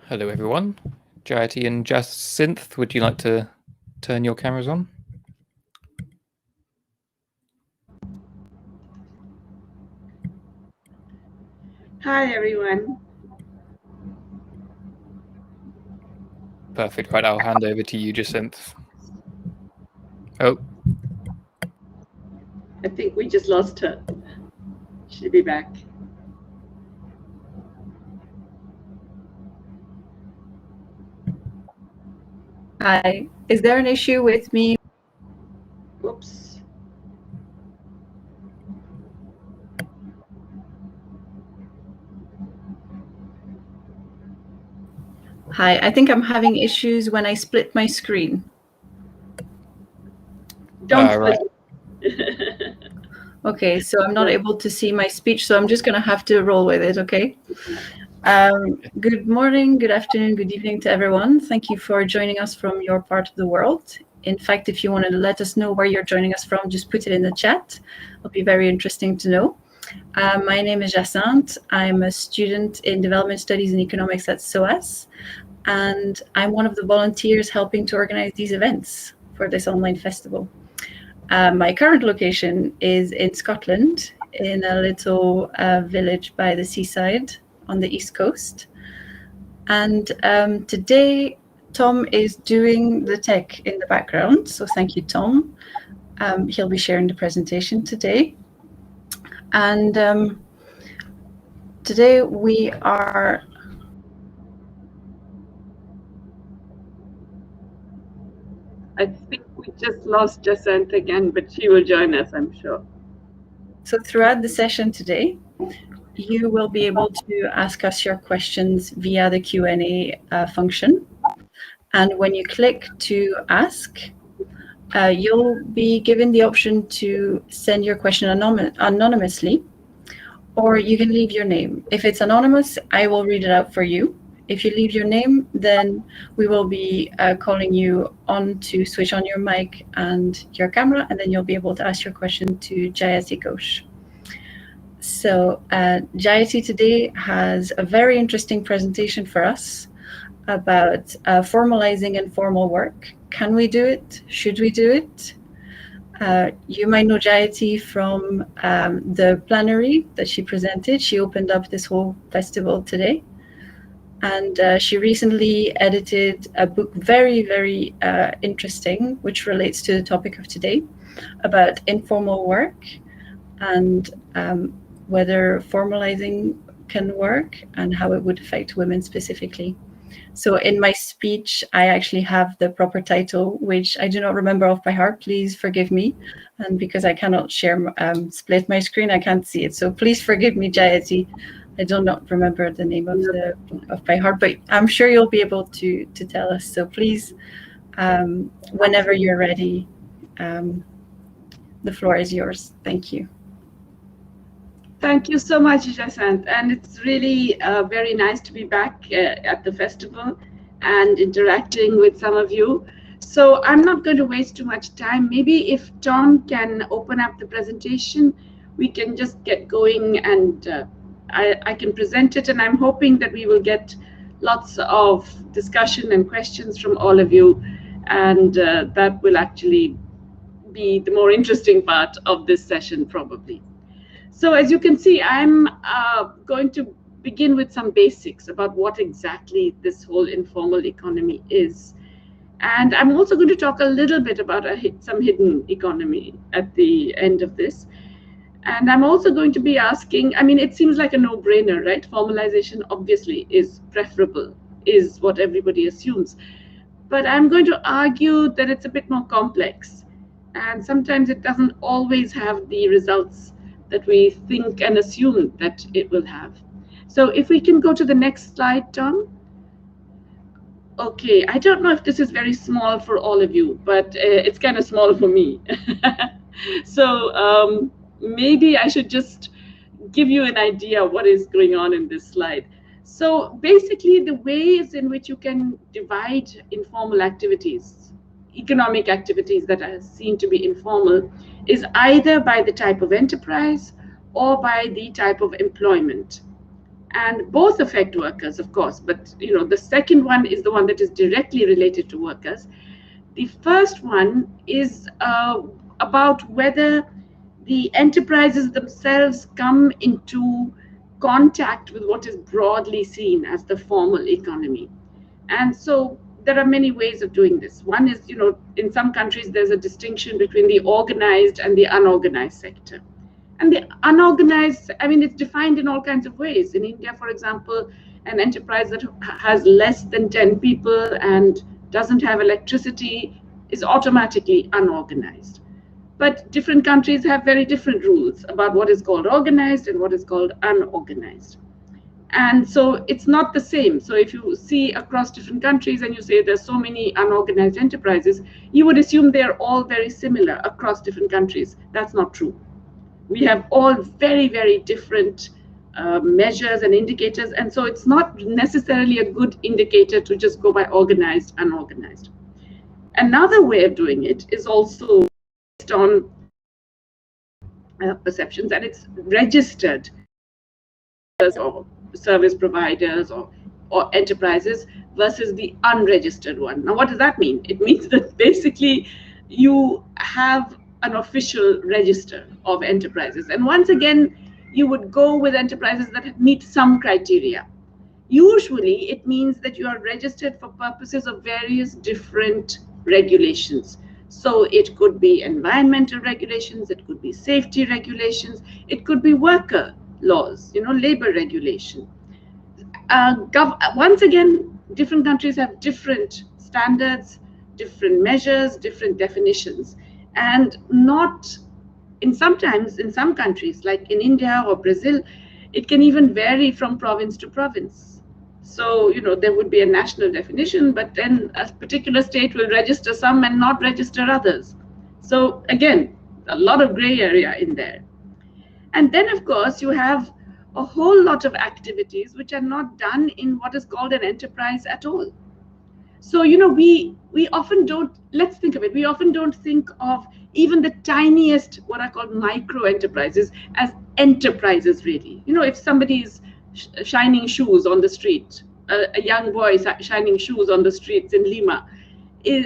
Hello everyone, Jayati and Jacinth, would you like to turn your cameras on? Hi everyone. Perfect, right, I'll hand over to you, Jacinth. Oh. I think we just lost her. She'll be back. Hi, is there an issue with me? Whoops. Hi, I think I'm having issues when I split my screen. Don't right. Okay, so I'm not able to see my speech, so I'm just going to have to roll with it, okay? Good morning, good afternoon, good evening to everyone. Thank you for joining us from your part of the world. In fact, if you want to let us know where you're joining us from, just put it in the chat. It'll be very interesting to know. My name is Jacinthe. I'm a student in Development Studies and Economics at SOAS, and I'm one of the volunteers helping to organize these events for this online festival. My current location is in Scotland, in a little village by the seaside on the East Coast. And today, Tom is doing the tech in the background. So thank you, Tom. He'll be sharing the presentation today. And today we are... I think we just lost Jacinthe again, but she will join us, I'm sure. So throughout the session today, you will be able to ask us your questions via the Q&A function. And when you click to ask, you'll be given the option to send your question anonymously, or you can leave your name. If it's anonymous, I will read it out for you. If you leave your name, then we will be calling you on to switch on your mic and your camera, and then you'll be able to ask your question to Jayati Ghosh. So Jayati today has a very interesting presentation for us about formalizing informal work. Can we do it? Should we do it? You might know Jayati from the plenary that she presented. She opened up this whole festival today. And she recently edited a book very, very interesting, which relates to the topic of today, about informal work and whether formalizing can work and how it would affect women specifically. So in my speech, I actually have the proper title, which I do not remember off by heart. Please forgive me. And because I cannot split my screen, I can't see it. So please forgive me, Jayati. I do not remember the name of by heart, but I'm sure you'll be able to tell us. So please, whenever you're ready, the floor is yours. Thank you. Thank you so much, Jacinthe. And it's really very nice to be back at the festival and interacting with some of you. So I'm not going to waste too much time. Maybe if Tom can open up the presentation, we can just get going and I can present it. And I'm hoping that we will get lots of discussion and questions from all of you. And that will actually be the more interesting part of this session, probably. So as you can see, I'm going to begin with some basics about what exactly this whole informal economy is. And I'm also going to talk a little bit about some hidden economy at the end of this. And I'm also going to be asking, I mean, it seems like a no-brainer, right? Formalization obviously is preferable, is what everybody assumes. But I'm going to argue that it's a bit more complex. And sometimes it doesn't always have the results that we think and assume that it will have. So if we can go to the next slide, Tom. Okay, I don't know if this is very small for all of you, but it's kind of small for me. So maybe I should just give you an idea of what is going on in this slide. So basically, the ways in which you can divide informal activities, economic activities that are seen to be informal, is either by the type of enterprise or by the type of employment. and both affect workers, of course, but the second one is the one that is directly related to workers. The first one is about whether the enterprises themselves come into contact with what is broadly seen as the formal economy. And so there are many ways of doing this. One is, in some countries, there's a distinction between the organized and the unorganized sector. And the unorganized, it's defined in all kinds of ways. In India, for example, an enterprise that has less than 10 people and doesn't have electricity is automatically unorganized. But different countries have very different rules about what is called organized and what is called unorganized. And so it's not the same. So if you see across different countries and you say there's so many unorganized enterprises, you would assume they're all very similar across different countries. That's not true. We have all very, very different measures and indicators. And so it's not necessarily a good indicator to just go by organized, unorganized. Another way of doing it is also based on perceptions, and it's registered or service providers or enterprises versus the unregistered one. Now, what does that mean? It means that basically you have an official register of enterprises. And once again, you would go with enterprises that meet some criteria. Usually, it means that you are registered for purposes of various different regulations. So it could be environmental regulations, it could be safety regulations, it could be worker laws, labor regulation. Once again, different countries have different standards, different measures, different definitions, and sometimes in some countries, like in India or Brazil, it can even vary from province to province. So, there would be a national definition, but then a particular state will register some and not register others. So again, a lot of gray area in there. And then, of course, you have a whole lot of activities which are not done in what is called an enterprise at all. So, we often don't, let's think of it, we often don't think of even the tiniest, what are called micro enterprises, as enterprises really. If somebody's shining shoes on the street, a young boy shining shoes on the streets in Lima,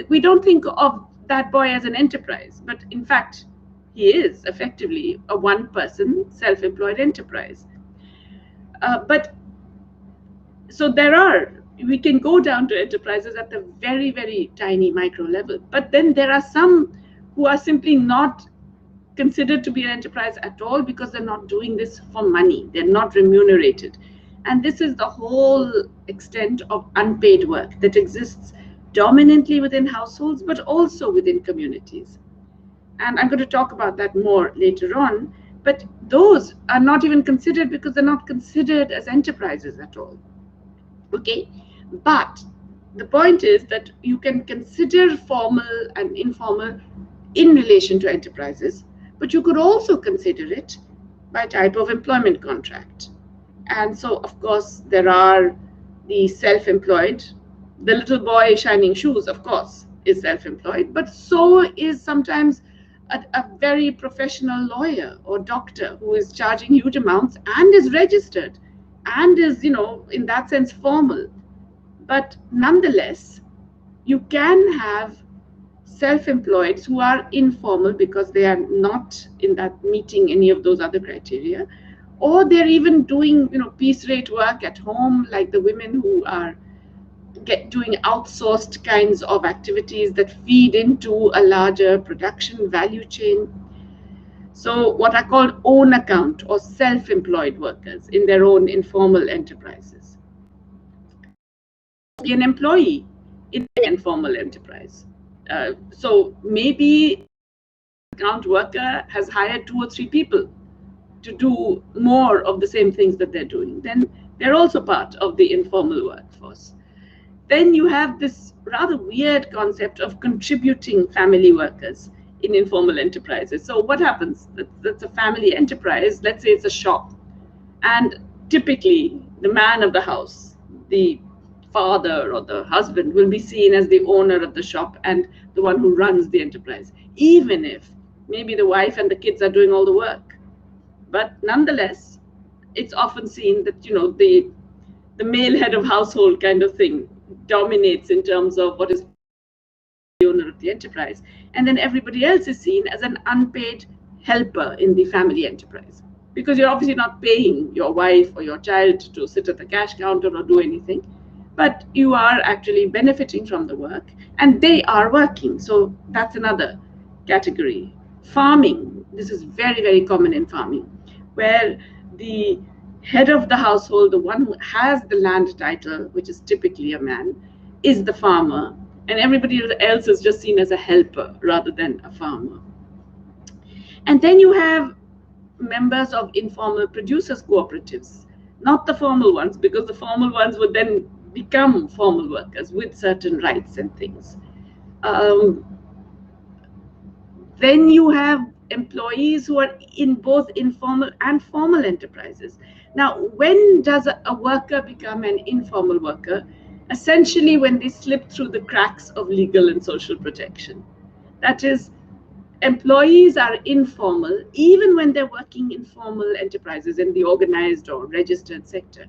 we don't think of that boy as an enterprise, but in fact, he is effectively a one-person self-employed enterprise. So we can go down to enterprises at the very, very tiny micro level, but then there are some who are simply not considered to be an enterprise at all because they're not doing this for money, they're not remunerated. And this is the whole extent of unpaid work that exists dominantly within households, but also within communities. And I'm going to talk about that more later on, but those are not even considered because they're not considered as enterprises at all. Okay, but the point is that you can consider formal and informal in relation to enterprises, but you could also consider it by type of employment contract. And so, of course, there are the self-employed. The little boy shining shoes, of course, is self-employed, but so is sometimes a very professional lawyer or doctor who is charging huge amounts and is registered and is, in that sense, formal. But nonetheless, you can have self-employed who are informal because they are not in that meeting any of those other criteria, or they're even doing, piece rate work at home, like the women who are doing outsourced kinds of activities that feed into a larger production value chain. So what are called own account or self-employed workers in their own informal enterprises. Be an employee in an informal enterprise. So maybe an account worker has hired 2 or 3 people to do more of the same things that they're doing. Then they're also part of the informal workforce. Then you have this rather weird concept of contributing family workers in informal enterprises. So what happens? That's a family enterprise. Let's say it's a shop. And typically, the man of the house, the father or the husband, will be seen as the owner of the shop and the one who runs the enterprise, even if maybe the wife and the kids are doing all the work. But nonetheless, it's often seen that, the male head of household kind of thing dominates in terms of what is the owner of the enterprise. And then everybody else is seen as an unpaid helper in the family enterprise, because you're obviously not paying your wife or your child to sit at the cash counter or do anything, but you are actually benefiting from the work and they are working. So that's another category. Farming, this is very, very common in farming, where the head of the household, the one who has the land title, which is typically a man, is the farmer, and everybody else is just seen as a helper rather than a farmer. And then you have members of informal producers cooperatives, not the formal ones, because the formal ones would then become formal workers with certain rights and things. Then you have employees who are in both informal and formal enterprises. Now, when does a worker become an informal worker? Essentially, when they slip through the cracks of legal and social protection. That is, employees are informal even when they're working in formal enterprises in the organized or registered sector.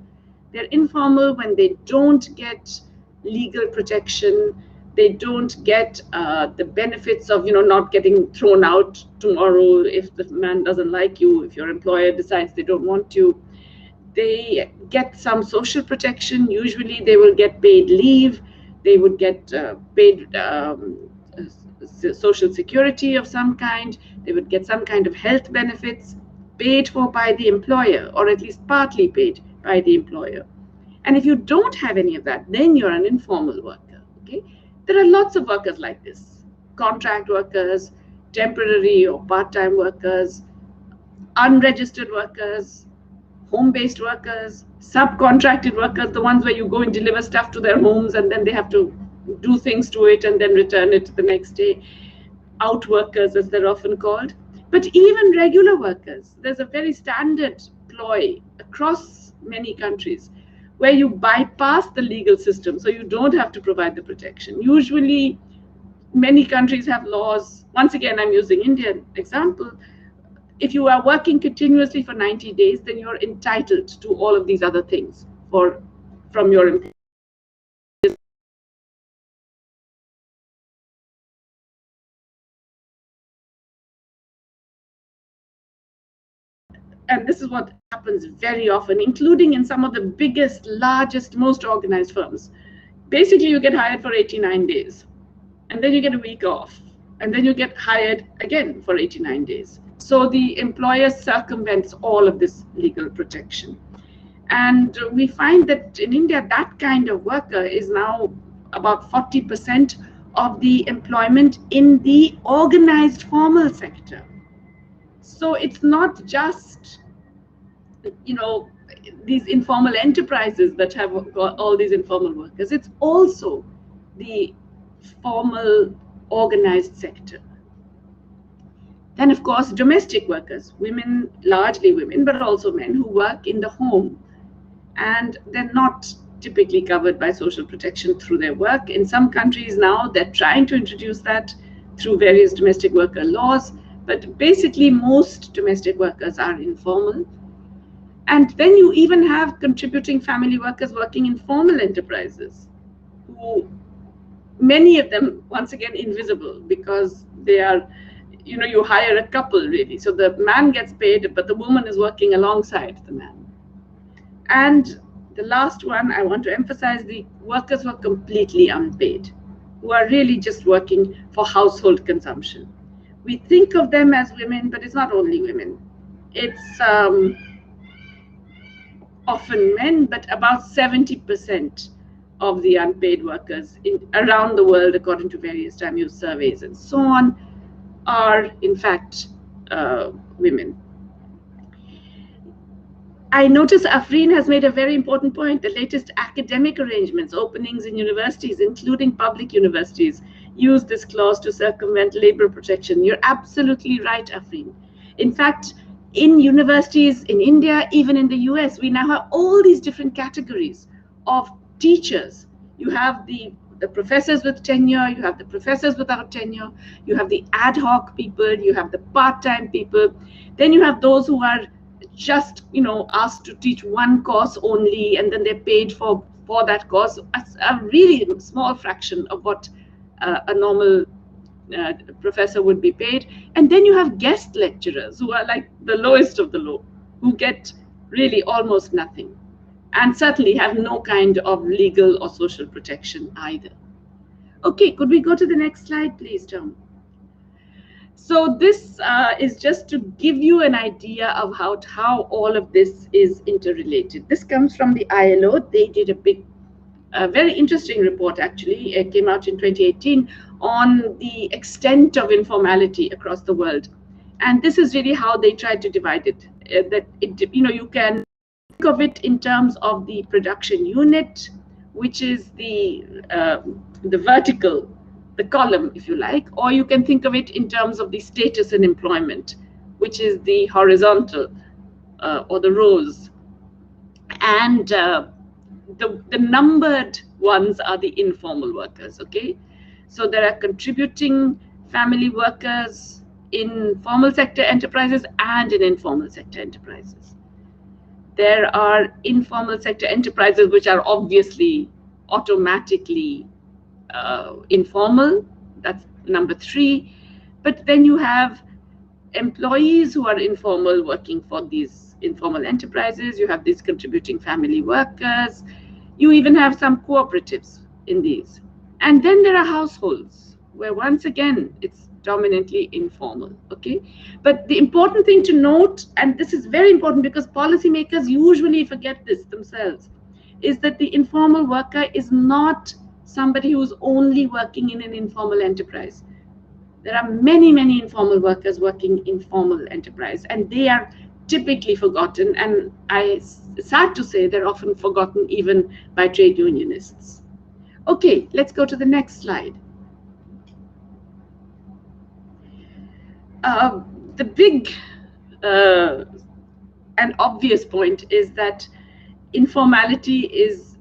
They're informal when they don't get legal protection, they don't get the benefits of not getting thrown out tomorrow if the man doesn't like you, if your employer decides they don't want you. They get some social protection. Usually they will get paid leave, they would get paid social security of some kind, they would get some kind of health benefits paid for by the employer, or at least partly paid by the employer. And if you don't have any of that, then you're an informal worker. Okay, there are lots of workers like this: contract workers, temporary or part-time workers, unregistered workers, home-based workers, subcontracted workers, the ones where you go and deliver stuff to their homes and then they have to do things to it and then return it the next day, out workers as they're often called. But even regular workers, there's a very standard ploy across many countries where you bypass the legal system so you don't have to provide the protection. Usually, many countries have laws. Once again, I'm using Indian example. If you are working continuously for 90 days, then you're entitled to all of these other things from your employer. And this is what happens very often, including in some of the biggest, largest, most organized firms. Basically, you get hired for 89 days, and then you get a week off, and then you get hired again for 89 days. So the employer circumvents all of this legal protection. And we find that in India, that kind of worker is now about 40% of the employment in the organized formal sector. So it's not just, these informal enterprises that have got all these informal workers. It's also the formal organized sector. Then, of course, domestic workers, women, largely women, but also men who work in the home. And they're not typically covered by social protection through their work. In some countries now, they're trying to introduce that through various domestic worker laws. But basically, most domestic workers are informal. And then you even have contributing family workers working in formal enterprises, who many of them, once again, invisible, because they are, you hire a couple really. So the man gets paid, but the woman is working alongside the man. And the last one, I want to emphasize the workers who are completely unpaid, who are really just working for household consumption. We think of them as women, but it's not only women. It's often men, but about 70% of the unpaid workers around the world, according to various time use surveys and so on, are in fact women. I notice Afreen has made a very important point. The latest academic arrangements, openings in universities, including public universities, use this clause to circumvent labor protection. You're absolutely right, Afreen. In fact, in universities in India, even in the US, we now have all these different categories of teachers. You have the professors with tenure, you have the professors without tenure, you have the ad hoc people, you have the part-time people, then you have those who are just, asked to teach one course only, and then they're paid for that course. A really small fraction of what a normal professor would be paid. And then you have guest lecturers who are like the lowest of the low, who get really almost nothing, and certainly have no kind of legal or social protection either. Okay, could we go to the next slide, please, Tom? So this is just to give you an idea of how all of this is interrelated. This comes from the ILO. They did a very interesting report, actually. It came out in 2018 on the extent of informality across the world. And this is really how they tried to divide it. You can think of it in terms of the production unit, which is the vertical, the column, if you like, or you can think of it in terms of the status and employment, which is the horizontal or the rows. And the numbered ones are the informal workers, okay? So there are contributing family workers in formal sector enterprises and in informal sector enterprises. There are informal sector enterprises which are obviously automatically informal, that's number 3. But then you have employees who are informal working for these informal enterprises. You have these contributing family workers. You even have some cooperatives in these. And then there are households where, once again, it's dominantly informal, okay? But the important thing to note, and this is very important because policymakers usually forget this themselves, is that the informal worker is not somebody who's only working in an informal enterprise. There are many, many informal workers working in formal enterprise, and they are typically forgotten, and sad to say, they're often forgotten even by trade unionists. Okay, let's go to the next slide. The big and obvious point is that informality is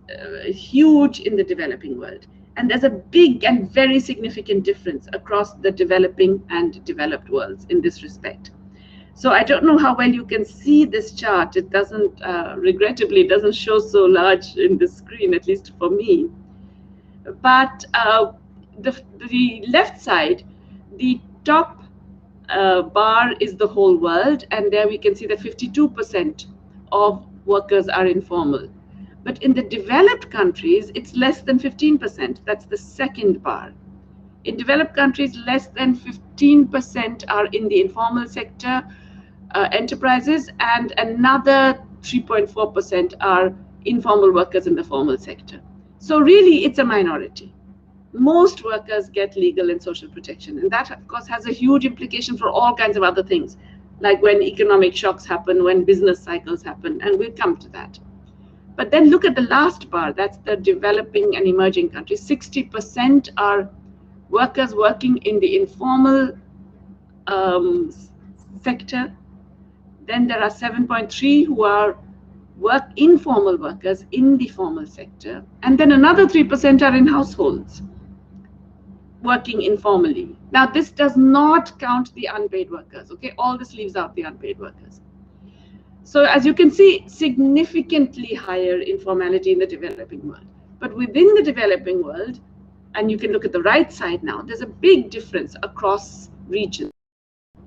huge in the developing world. And there's a big and very significant difference across the developing and developed worlds in this respect. So I don't know how well you can see this chart. It doesn't, regrettably, it doesn't show so large in the screen, at least for me. But the left side, the top bar is the whole world. And there we can see that 52% of workers are informal. But in the developed countries, it's less than 15%. That's the second bar. In developed countries, less than 15% are in the informal sector enterprises, and another 3.4% are informal workers in the formal sector. So really, it's a minority. Most workers get legal and social protection, and that, of course, has a huge implication for all kinds of other things, like when economic shocks happen, when business cycles happen, and we'll come to that. But then look at the last bar, that's the developing and emerging countries. 60% are workers working in the informal sector. Then there are 7.3 who are informal workers in the formal sector. And then another 3% are in households working informally. Now, this does not count the unpaid workers, okay? All this leaves out the unpaid workers. So as you can see, significantly higher informality in the developing world. But within the developing world, and you can look at the right side now, there's a big difference across regions.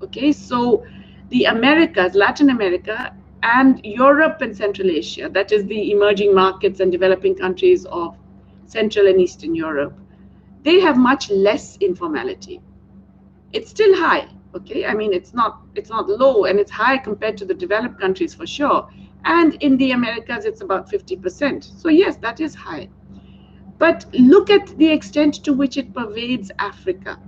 Okay, so the Americas, Latin America, and Europe and Central Asia, that is the emerging markets and developing countries of Central and Eastern Europe, they have much less informality. It's still high. Okay, I mean, it's not low, and it's high compared to the developed countries for sure. And in the Americas, it's about 50%. So yes, that is high. But look at the extent to which it pervades Africa.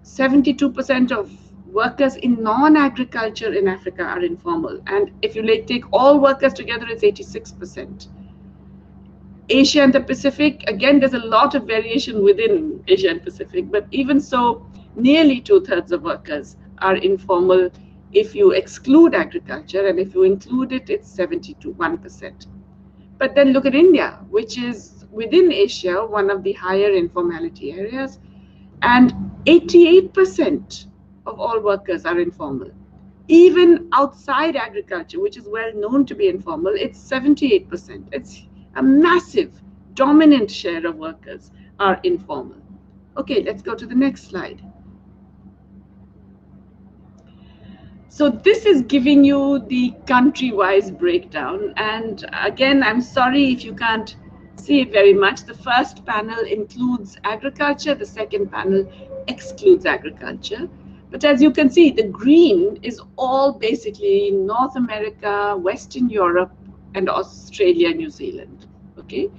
72% of workers in non-agriculture in Africa are informal. And if you take all workers together, it's 86%. Asia and the Pacific, again, there's a lot of variation within Asia and Pacific, but even so, nearly 2/3 of workers are informal if you exclude agriculture, and if you include it, it's 71%. But then look at India, which is within Asia, one of the higher informality areas, and 88% of all workers are informal. Even outside agriculture, which is well known to be informal, it's 78%. It's a massive, dominant share of workers are informal. Okay, let's go to the next slide. So this is giving you the country-wise breakdown. And again, I'm sorry if you can't see it very much. The first panel includes agriculture. The second panel excludes agriculture. But as you can see, the green is all basically North America, Western Europe, and Australia, New Zealand. Okay,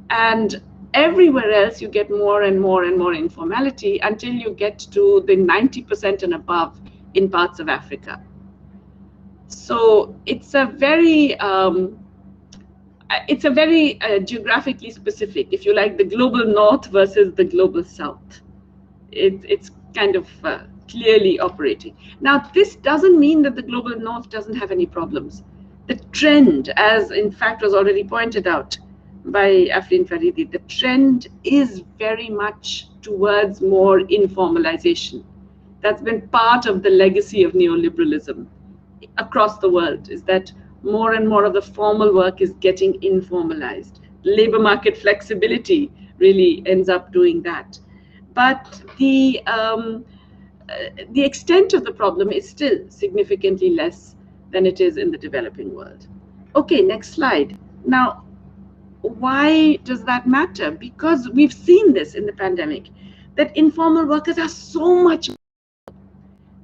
and everywhere else you get more and more and more informality until you get to the 90% and above in parts of Africa. So it's a very geographically specific, if you like, the global north versus the global south. It's kind of clearly operating. Now, this doesn't mean that the global north doesn't have any problems. The trend, as in fact was already pointed out by Afrin Faridi, the trend is very much towards more informalization. That's been part of the legacy of neoliberalism across the world, is that more and more of the formal work is getting informalized. Labor market flexibility really ends up doing that. But the extent of the problem is still significantly less than it is in the developing world. Okay, next slide. Now, why does that matter? Because we've seen this in the pandemic, that informal workers are so much.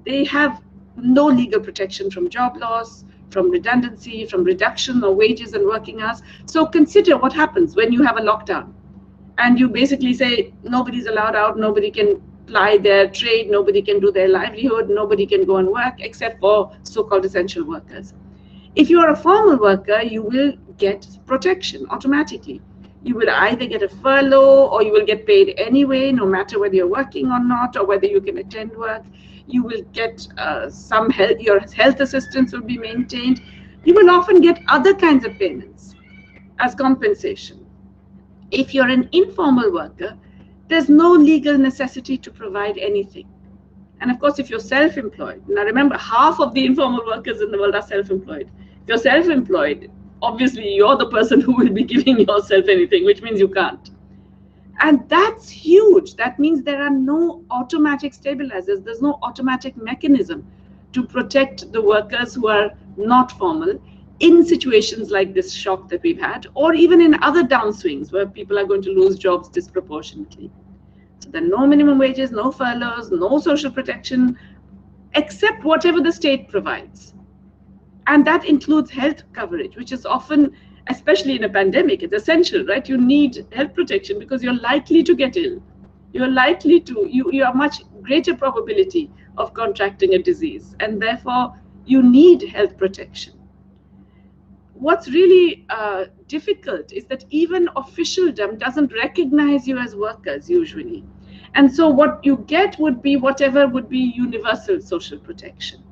They have no legal protection from job loss, from redundancy, from reduction of wages and working hours. So consider what happens when you have a lockdown and you basically say nobody's allowed out, nobody can ply their trade, nobody can do their livelihood, nobody can go and work except for so-called essential workers. If you are a formal worker, you will get protection automatically. You will either get a furlough or you will get paid anyway, no matter whether you're working or not, or whether you can attend work. You will get some help, your health assistance will be maintained. You will often get other kinds of payments as compensation. If you're an informal worker, there's no legal necessity to provide anything. And of course, if you're self-employed, now remember, half of the informal workers in the world are self-employed. If you're self-employed, obviously you're the person who will be giving yourself anything, which means you can't. And that's huge. That means there are no automatic stabilizers. There's no automatic mechanism to protect the workers who are not formal in situations like this shock that we've had, or even in other downswings where people are going to lose jobs disproportionately. So there are no minimum wages, no furloughs, no social protection, except whatever the state provides. And that includes health coverage, which is often, especially in a pandemic, it's essential, right? You need health protection because you're likely to get ill. You're likely to, you have much greater probability of contracting a disease, and therefore you need health protection. What's really difficult is that even officialdom doesn't recognize you as workers usually. And so what you get would be whatever would be universal social protection.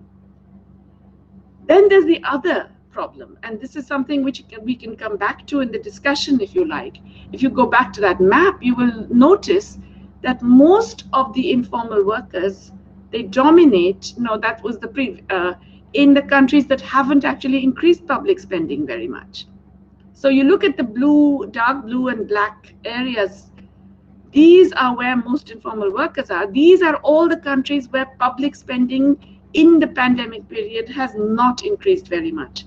Then there's the other problem, and this is something which we can come back to in the discussion if you like. If you go back to that map, you will notice that most of the informal workers, they dominate, that was the in the countries that haven't actually increased public spending very much. So you look at the blue, dark blue and black areas, these are where most informal workers are. These are all the countries where public spending in the pandemic period has not increased very much.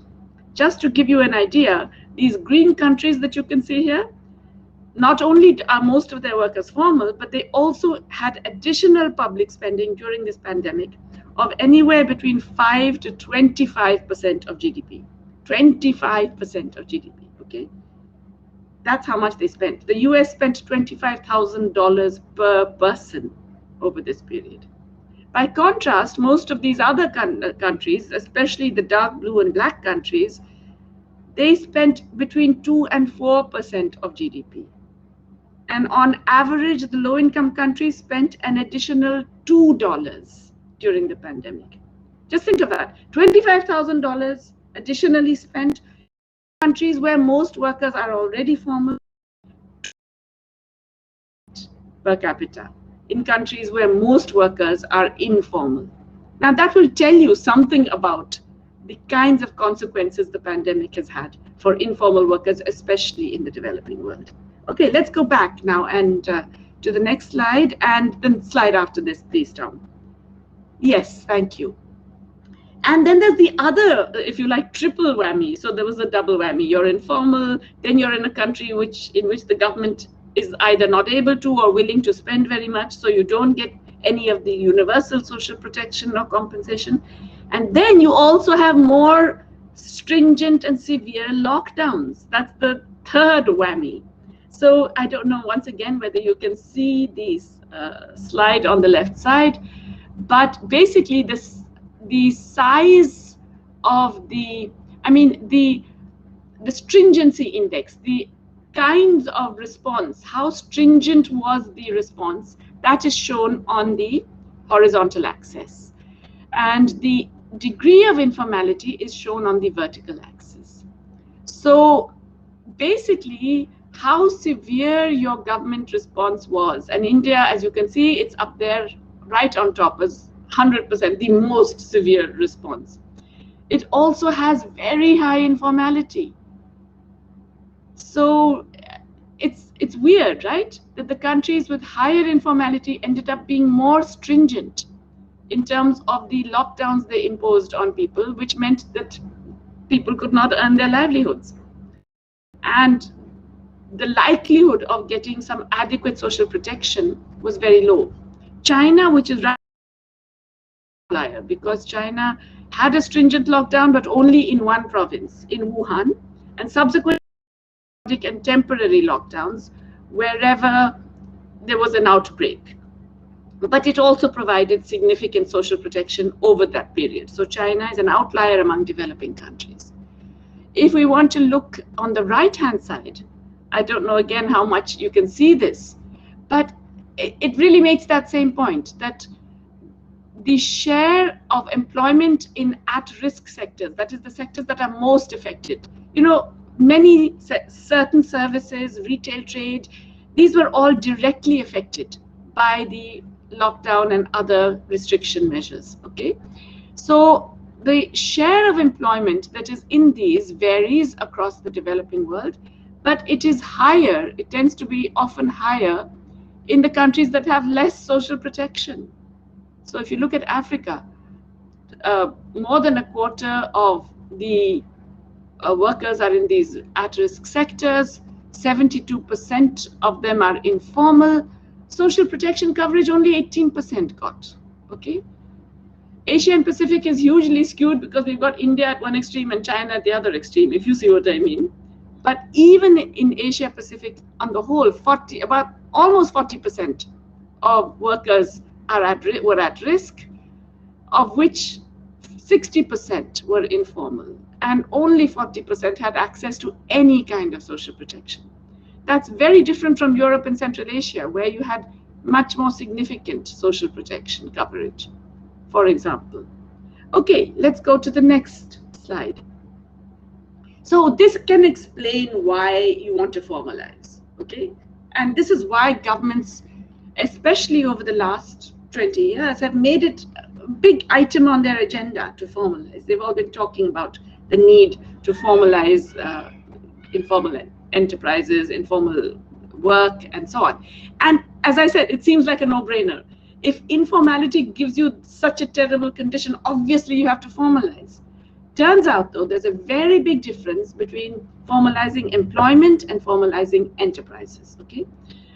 Just to give you an idea, these green countries that you can see here, not only are most of their workers formal, but they also had additional public spending during this pandemic of anywhere between 5 to 25% of GDP. 25% of GDP, okay? That's how much they spent. The US spent $25,000 per person over this period. By contrast, most of these other countries, especially the dark blue and black countries, they spent between 2 and 4% of GDP. And on average, the low-income countries spent an additional $2 during the pandemic. Just think of that, $25,000 additionally spent in countries where most workers are already formal per capita, in countries where most workers are informal. Now that will tell you something about the kinds of consequences the pandemic has had for informal workers, especially in the developing world. Okay, let's go back now and to the next slide, and the slide after this, please, Tom. Yes, thank you. And then there's the other, if you like, triple whammy. So there was a double whammy. You're informal, then you're in a country in which the government is either not able to or willing to spend very much, so you don't get any of the universal social protection or compensation. And then you also have more stringent and severe lockdowns. That's the third whammy. So I don't know, once again, whether you can see this slide on the left side, but basically the size of the stringency index, the kinds of response, how stringent was the response, that is shown on the horizontal axis. And the degree of informality is shown on the vertical axis. So basically, how severe your government response was. And India, as you can see, it's up there right on top as 100%, the most severe response. It also has very high informality. So it's weird, right? That the countries with higher informality ended up being more stringent in terms of the lockdowns they imposed on people, which meant that people could not earn their livelihoods. And the likelihood of getting some adequate social protection was very low. China, which is right, because China had a stringent lockdown, but only in one province, in Wuhan, and subsequent and temporary lockdowns wherever there was an outbreak. But it also provided significant social protection over that period. So China is an outlier among developing countries. If we want to look on the right-hand side, I don't know again how much you can see this, but it really makes that same point, that the share of employment in at-risk sectors, that is the sectors that are most affected, many certain services, retail trade, these were all directly affected by the lockdown and other restriction measures, okay? So the share of employment that is in these varies across the developing world, but it is higher, it tends to be often higher in the countries that have less social protection. So if you look at Africa, more than a quarter of the workers are in these at-risk sectors, 72% of them are informal. Social protection coverage only 18% got, okay? Asia and Pacific is hugely skewed because we've got India at one extreme and China at the other extreme, if you see what I mean. But even in Asia Pacific on the whole, almost 40% of workers were at risk, of which 60% were informal, and only 40% had access to any kind of social protection. That's very different from Europe and Central Asia, where you had much more significant social protection coverage, for example. Okay, let's go to the next slide. So this can explain why you want to formalize, okay? And this is why governments, especially over the last 20 years, have made it a big item on their agenda to formalize. They've all been talking about the need to formalize informal enterprises, informal work, and so on. And as I said, it seems like a no-brainer. If informality gives you such a terrible condition, obviously you have to formalize. Turns out, though, there's a very big difference between formalizing employment and formalizing enterprises, okay?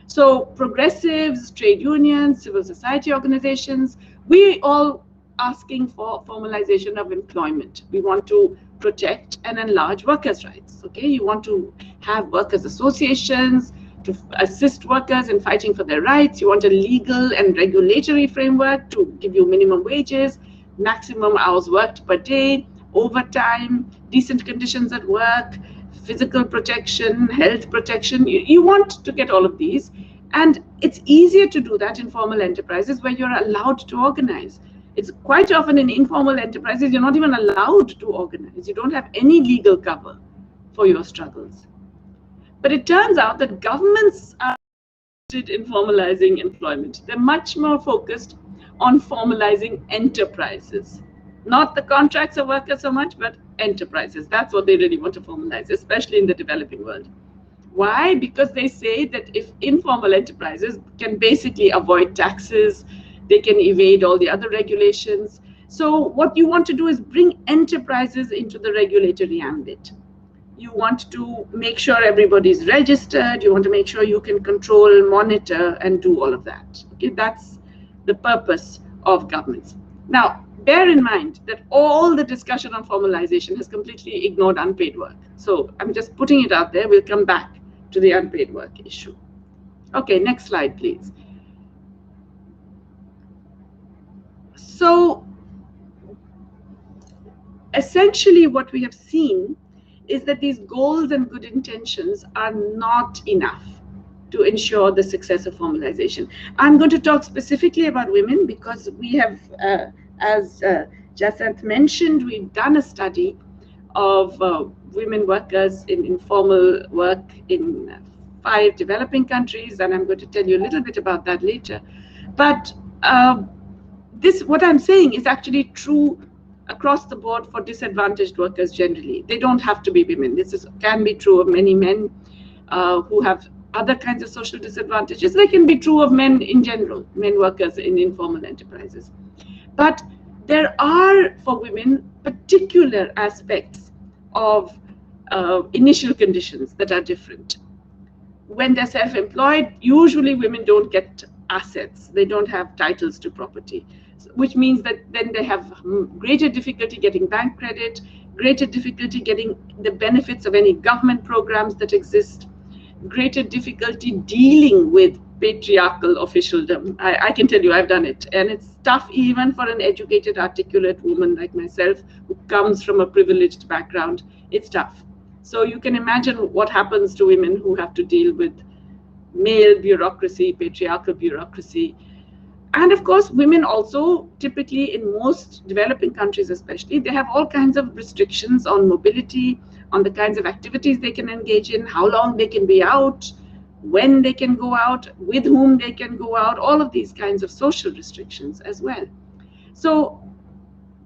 So progressives, trade unions, civil society organizations, we all asking for formalization of employment. We want to protect and enlarge workers' rights, okay? You want to have workers' associations to assist workers in fighting for their rights. You want a legal and regulatory framework to give you minimum wages, maximum hours worked per day, overtime, decent conditions at work, physical protection, health protection. You want to get all of these. And it's easier to do that in formal enterprises where you're allowed to organize. It's quite often in informal enterprises, you're not even allowed to organize. You don't have any legal cover for your struggles. But it turns out that governments are interested in formalizing employment. They're much more focused on formalizing enterprises. Not the contracts of workers so much, but enterprises. That's what they really want to formalize, especially in the developing world. Why? Because they say that if informal enterprises can basically avoid taxes, they can evade all the other regulations. So what you want to do is bring enterprises into the regulatory ambit. You want to make sure everybody's registered. You want to make sure you can control, monitor, and do all of that. Okay, that's the purpose of governments. Now, bear in mind that all the discussion on formalization has completely ignored unpaid work. So I'm just putting it out there. We'll come back to the unpaid work issue. Okay, next slide, please. So essentially what we have seen is that these goals and good intentions are not enough to ensure the success of formalization. I'm going to talk specifically about women because we have, as Jacinth mentioned, we've done a study of women workers in informal work in 5 developing countries, and I'm going to tell you a little bit about that later. But what I'm saying is actually true across the board for disadvantaged workers generally. They don't have to be women. This can be true of many men who have other kinds of social disadvantages. They can be true of men in general, men workers in informal enterprises. But there are, for women, particular aspects of initial conditions that are different. When they're self-employed, usually women don't get assets. They don't have titles to property, which means that then they have greater difficulty getting bank credit, greater difficulty getting the benefits of any government programs that exist, greater difficulty dealing with patriarchal officialdom. I can tell you, I've done it. And it's tough even for an educated, articulate woman like myself who comes from a privileged background. It's tough. So you can imagine what happens to women who have to deal with male bureaucracy, patriarchal bureaucracy. And of course, women also, typically in most developing countries especially, they have all kinds of restrictions on mobility, on the kinds of activities they can engage in, how long they can be out, when they can go out, with whom they can go out, all of these kinds of social restrictions as well. So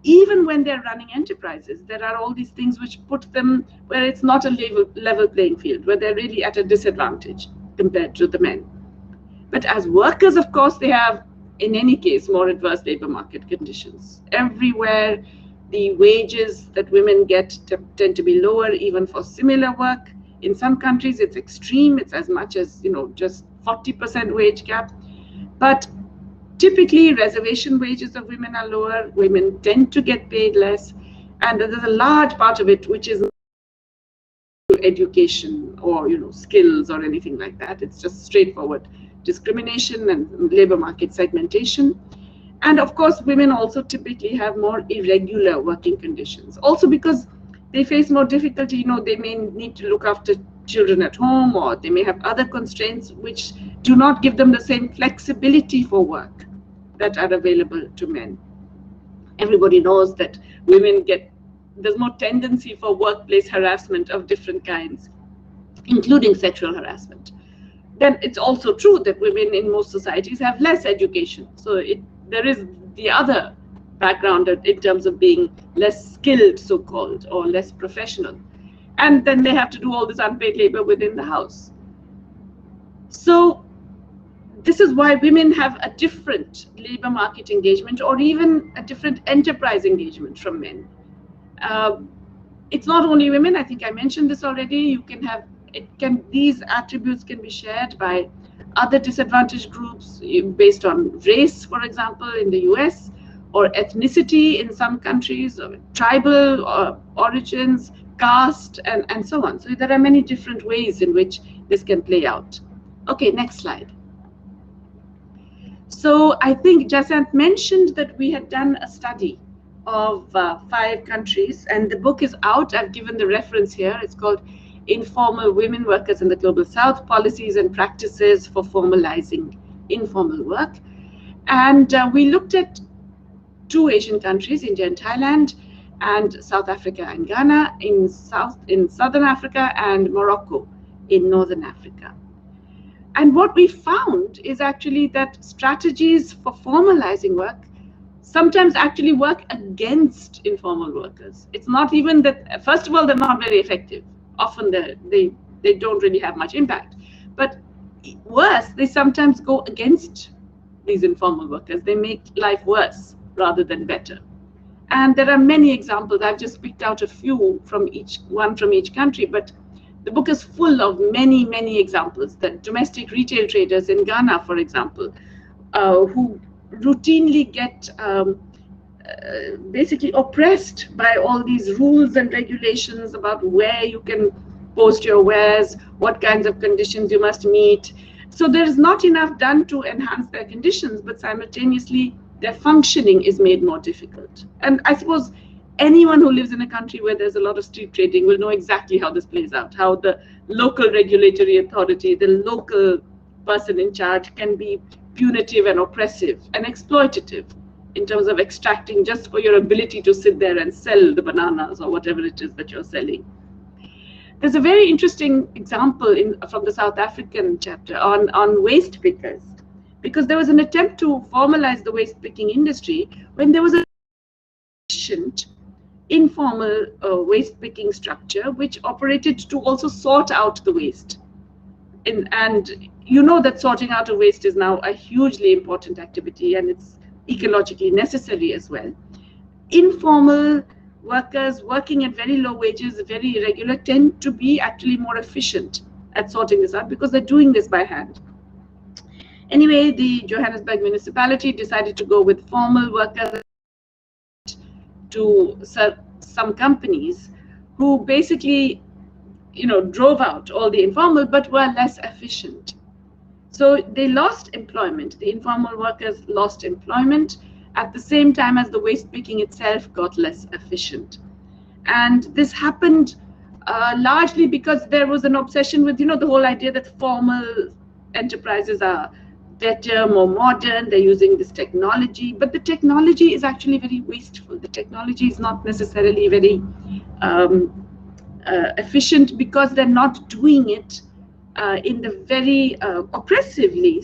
even when they're running enterprises, there are all these things which put them where it's not a level playing field, where they're really at a disadvantage compared to the men. But as workers, of course, they have, in any case, more adverse labor market conditions. Everywhere, the wages that women get tend to be lower, even for similar work. In some countries, it's extreme. It's as much as, just 40% wage gap. But typically, reservation wages of women are lower. Women tend to get paid less. And there's a large part of it which is education or, skills or anything like that. It's just straightforward discrimination and labor market segmentation. And of course, women also typically have more irregular working conditions. Also because they face more difficulty, they may need to look after children at home, or they may have other constraints which do not give them the same flexibility for work that are available to men. Everybody knows that women there's more tendency for workplace harassment of different kinds, including sexual harassment. Then it's also true that women in most societies have less education. So there is the other background in terms of being less skilled, so-called, or less professional. And then they have to do all this unpaid labor within the house. So this is why women have a different labor market engagement, or even a different enterprise engagement from men. It's not only women. I think I mentioned this already. These attributes can be shared by other disadvantaged groups based on race, for example, in the US, or ethnicity in some countries, or tribal origins, caste, and so on. So there are many different ways in which this can play out. Okay, next slide. So I think Jacinth mentioned that we had done a study of 5 countries, and the book is out. I've given the reference here. It's called Informal Women Workers in the Global South, Policies and Practices for Formalising Informal Work. And we looked at 2 Asian countries, India and Thailand, and South Africa and Ghana in Southern Africa, and Morocco in Northern Africa. And what we found is actually that strategies for formalizing work sometimes actually work against informal workers. It's not even that, first of all, they're not very effective. Often they don't really have much impact. But worse, they sometimes go against these informal workers. They make life worse rather than better. And there are many examples. I've just picked out a few from each country, but the book is full of many, many examples. That domestic retail traders in Ghana, for example, who routinely get basically oppressed by all these rules and regulations about where you can post your wares, what kinds of conditions you must meet. So there is not enough done to enhance their conditions, but simultaneously their functioning is made more difficult. And I suppose anyone who lives in a country where there's a lot of street trading will know exactly how this plays out, how the local regulatory authority, the local person in charge can be punitive and oppressive and exploitative in terms of extracting just for your ability to sit there and sell the bananas or whatever it is that you're selling. There's a very interesting example from the South African chapter on waste pickers, because there was an attempt to formalize the waste picking industry when there was a efficient informal waste picking structure which operated to also sort out the waste. And you know that sorting out of waste is now a hugely important activity, and it's ecologically necessary as well. Informal workers working at very low wages, very irregular, tend to be actually more efficient at sorting this out because they're doing this by hand. Anyway, the Johannesburg municipality decided to go with formal workers to some companies who basically, drove out all the informal but were less efficient. So they lost employment. The informal workers lost employment at the same time as the waste picking itself got less efficient. And this happened largely because there was an obsession with, the whole idea that formal enterprises are better, more modern, they're using this technology, but the technology is actually very wasteful. The technology is not necessarily very efficient because they're not doing it in the very oppressively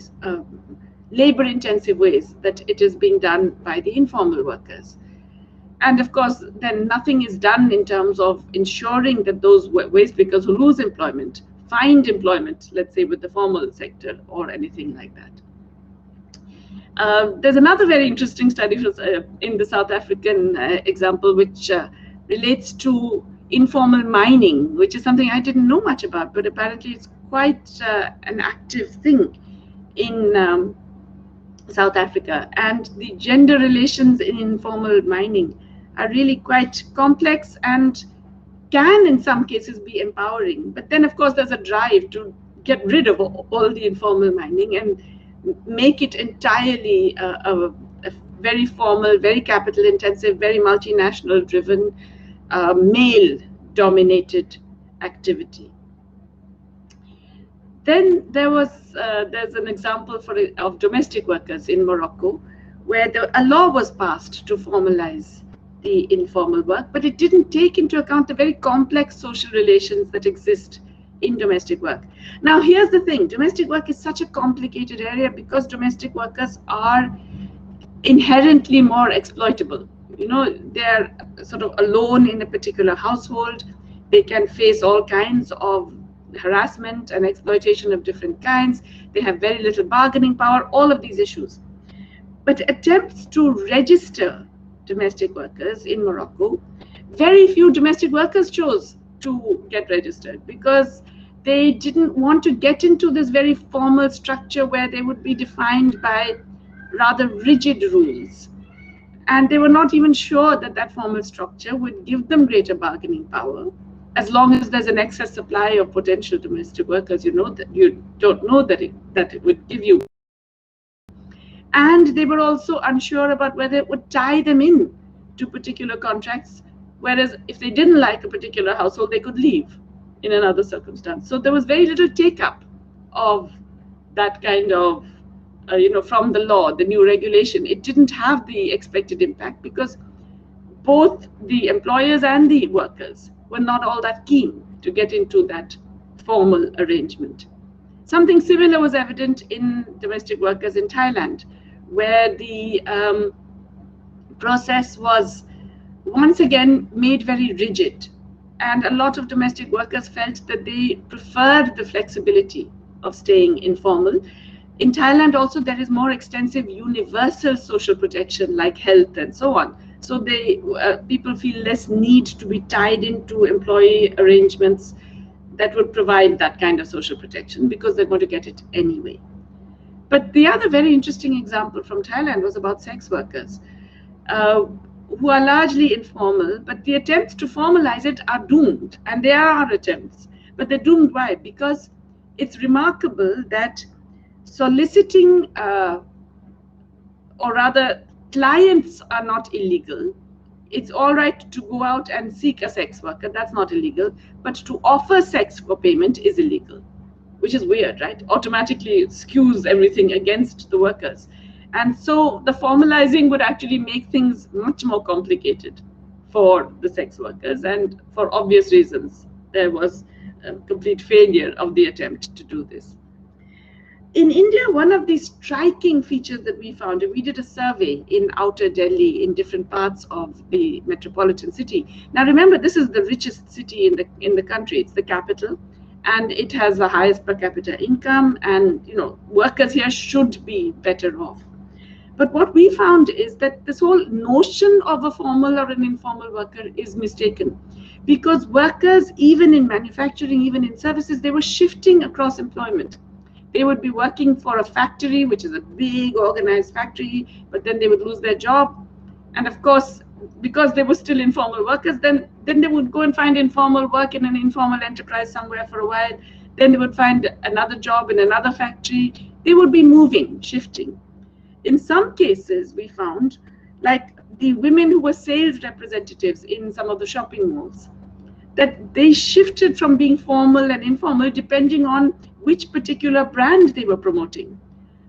labor-intensive ways that it is being done by the informal workers. And of course, then nothing is done in terms of ensuring that those waste pickers who lose employment find employment, let's say with the formal sector or anything like that. There's another very interesting study in the South African example, which relates to informal mining, which is something I didn't know much about, but apparently it's quite an active thing in South Africa. And the gender relations in informal mining are really quite complex and can in some cases be empowering. But then of course there's a drive to get rid of all the informal mining and make it entirely a very formal, very capital intensive, very multinational driven, male dominated activity. Then there's an example of domestic workers in Morocco, where a law was passed to formalize the informal work, but it didn't take into account the very complex social relations that exist in domestic work. Now, here's the thing. Domestic work is such a complicated area because domestic workers are inherently more exploitable. They're sort of alone in a particular household. They can face all kinds of harassment and exploitation of different kinds. They have very little bargaining power, all of these issues. But attempts to register domestic workers in Morocco, very few domestic workers chose to get registered because they didn't want to get into this very formal structure where they would be defined by rather rigid rules. And they were not even sure that that formal structure would give them greater bargaining power. As long as there's an excess supply of potential domestic workers, you don't know that it would give you. And they were also unsure about whether it would tie them in to particular contracts, whereas if they didn't like a particular household, they could leave in another circumstance. So there was very little take-up of that kind of, from the law, the new regulation. It didn't have the expected impact because both the employers and the workers were not all that keen to get into that formal arrangement. Something similar was evident in domestic workers in Thailand, where the process was once again made very rigid. And a lot of domestic workers felt that they preferred the flexibility of staying informal. In Thailand also, there is more extensive universal social protection like health and so on. So people feel less need to be tied into employee arrangements that would provide that kind of social protection because they're going to get it anyway. But the other very interesting example from Thailand was about sex workers, who are largely informal, but the attempts to formalize it are doomed. And there are attempts, but they're doomed. Why? Because it's remarkable that soliciting, or rather, clients are not illegal. It's all right to go out and seek a sex worker, that's not illegal, but to offer sex for payment is illegal, which is weird, right? Automatically skews everything against the workers. And so the formalizing would actually make things much more complicated for the sex workers, and for obvious reasons. There was a complete failure of the attempt to do this. In India, one of the striking features that we found, and we did a survey in outer Delhi in different parts of the metropolitan city. Now remember, this is the richest city in the country. It's the capital, and it has the highest per capita income, and workers here should be better off. But what we found is that this whole notion of a formal or an informal worker is mistaken, because workers, even in manufacturing, even in services, they were shifting across employment. They would be working for a factory, which is a big organized factory, but then they would lose their job. And of course, because they were still informal workers, then they would go and find informal work in an informal enterprise somewhere for a while. Then they would find another job in another factory. They would be moving, shifting. In some cases, we found, like the women who were sales representatives in some of the shopping malls, that they shifted from being formal and informal depending on which particular brand they were promoting.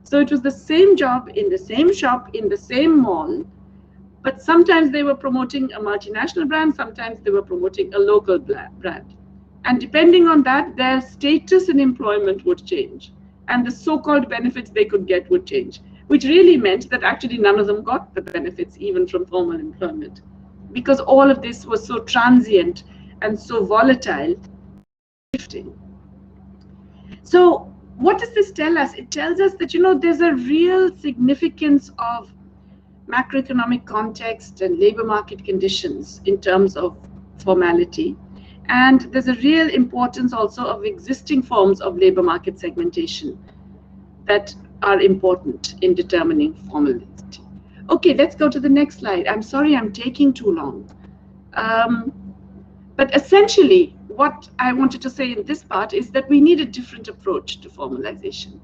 So it was the same job in the same shop, in the same mall, but sometimes they were promoting a multinational brand, sometimes they were promoting a local brand. And depending on that, their status in employment would change, and the so-called benefits they could get would change, which really meant that actually none of them got the benefits even from formal employment, because all of this was so transient and so volatile, shifting. So what does this tell us? It tells us that, there's a real significance of macroeconomic context and labor market conditions in terms of formality. And there's a real importance also of existing forms of labor market segmentation that are important in determining formality. Okay, let's go to the next slide. I'm sorry I'm taking too long. But essentially, what I wanted to say in this part is that we need a different approach to formalization.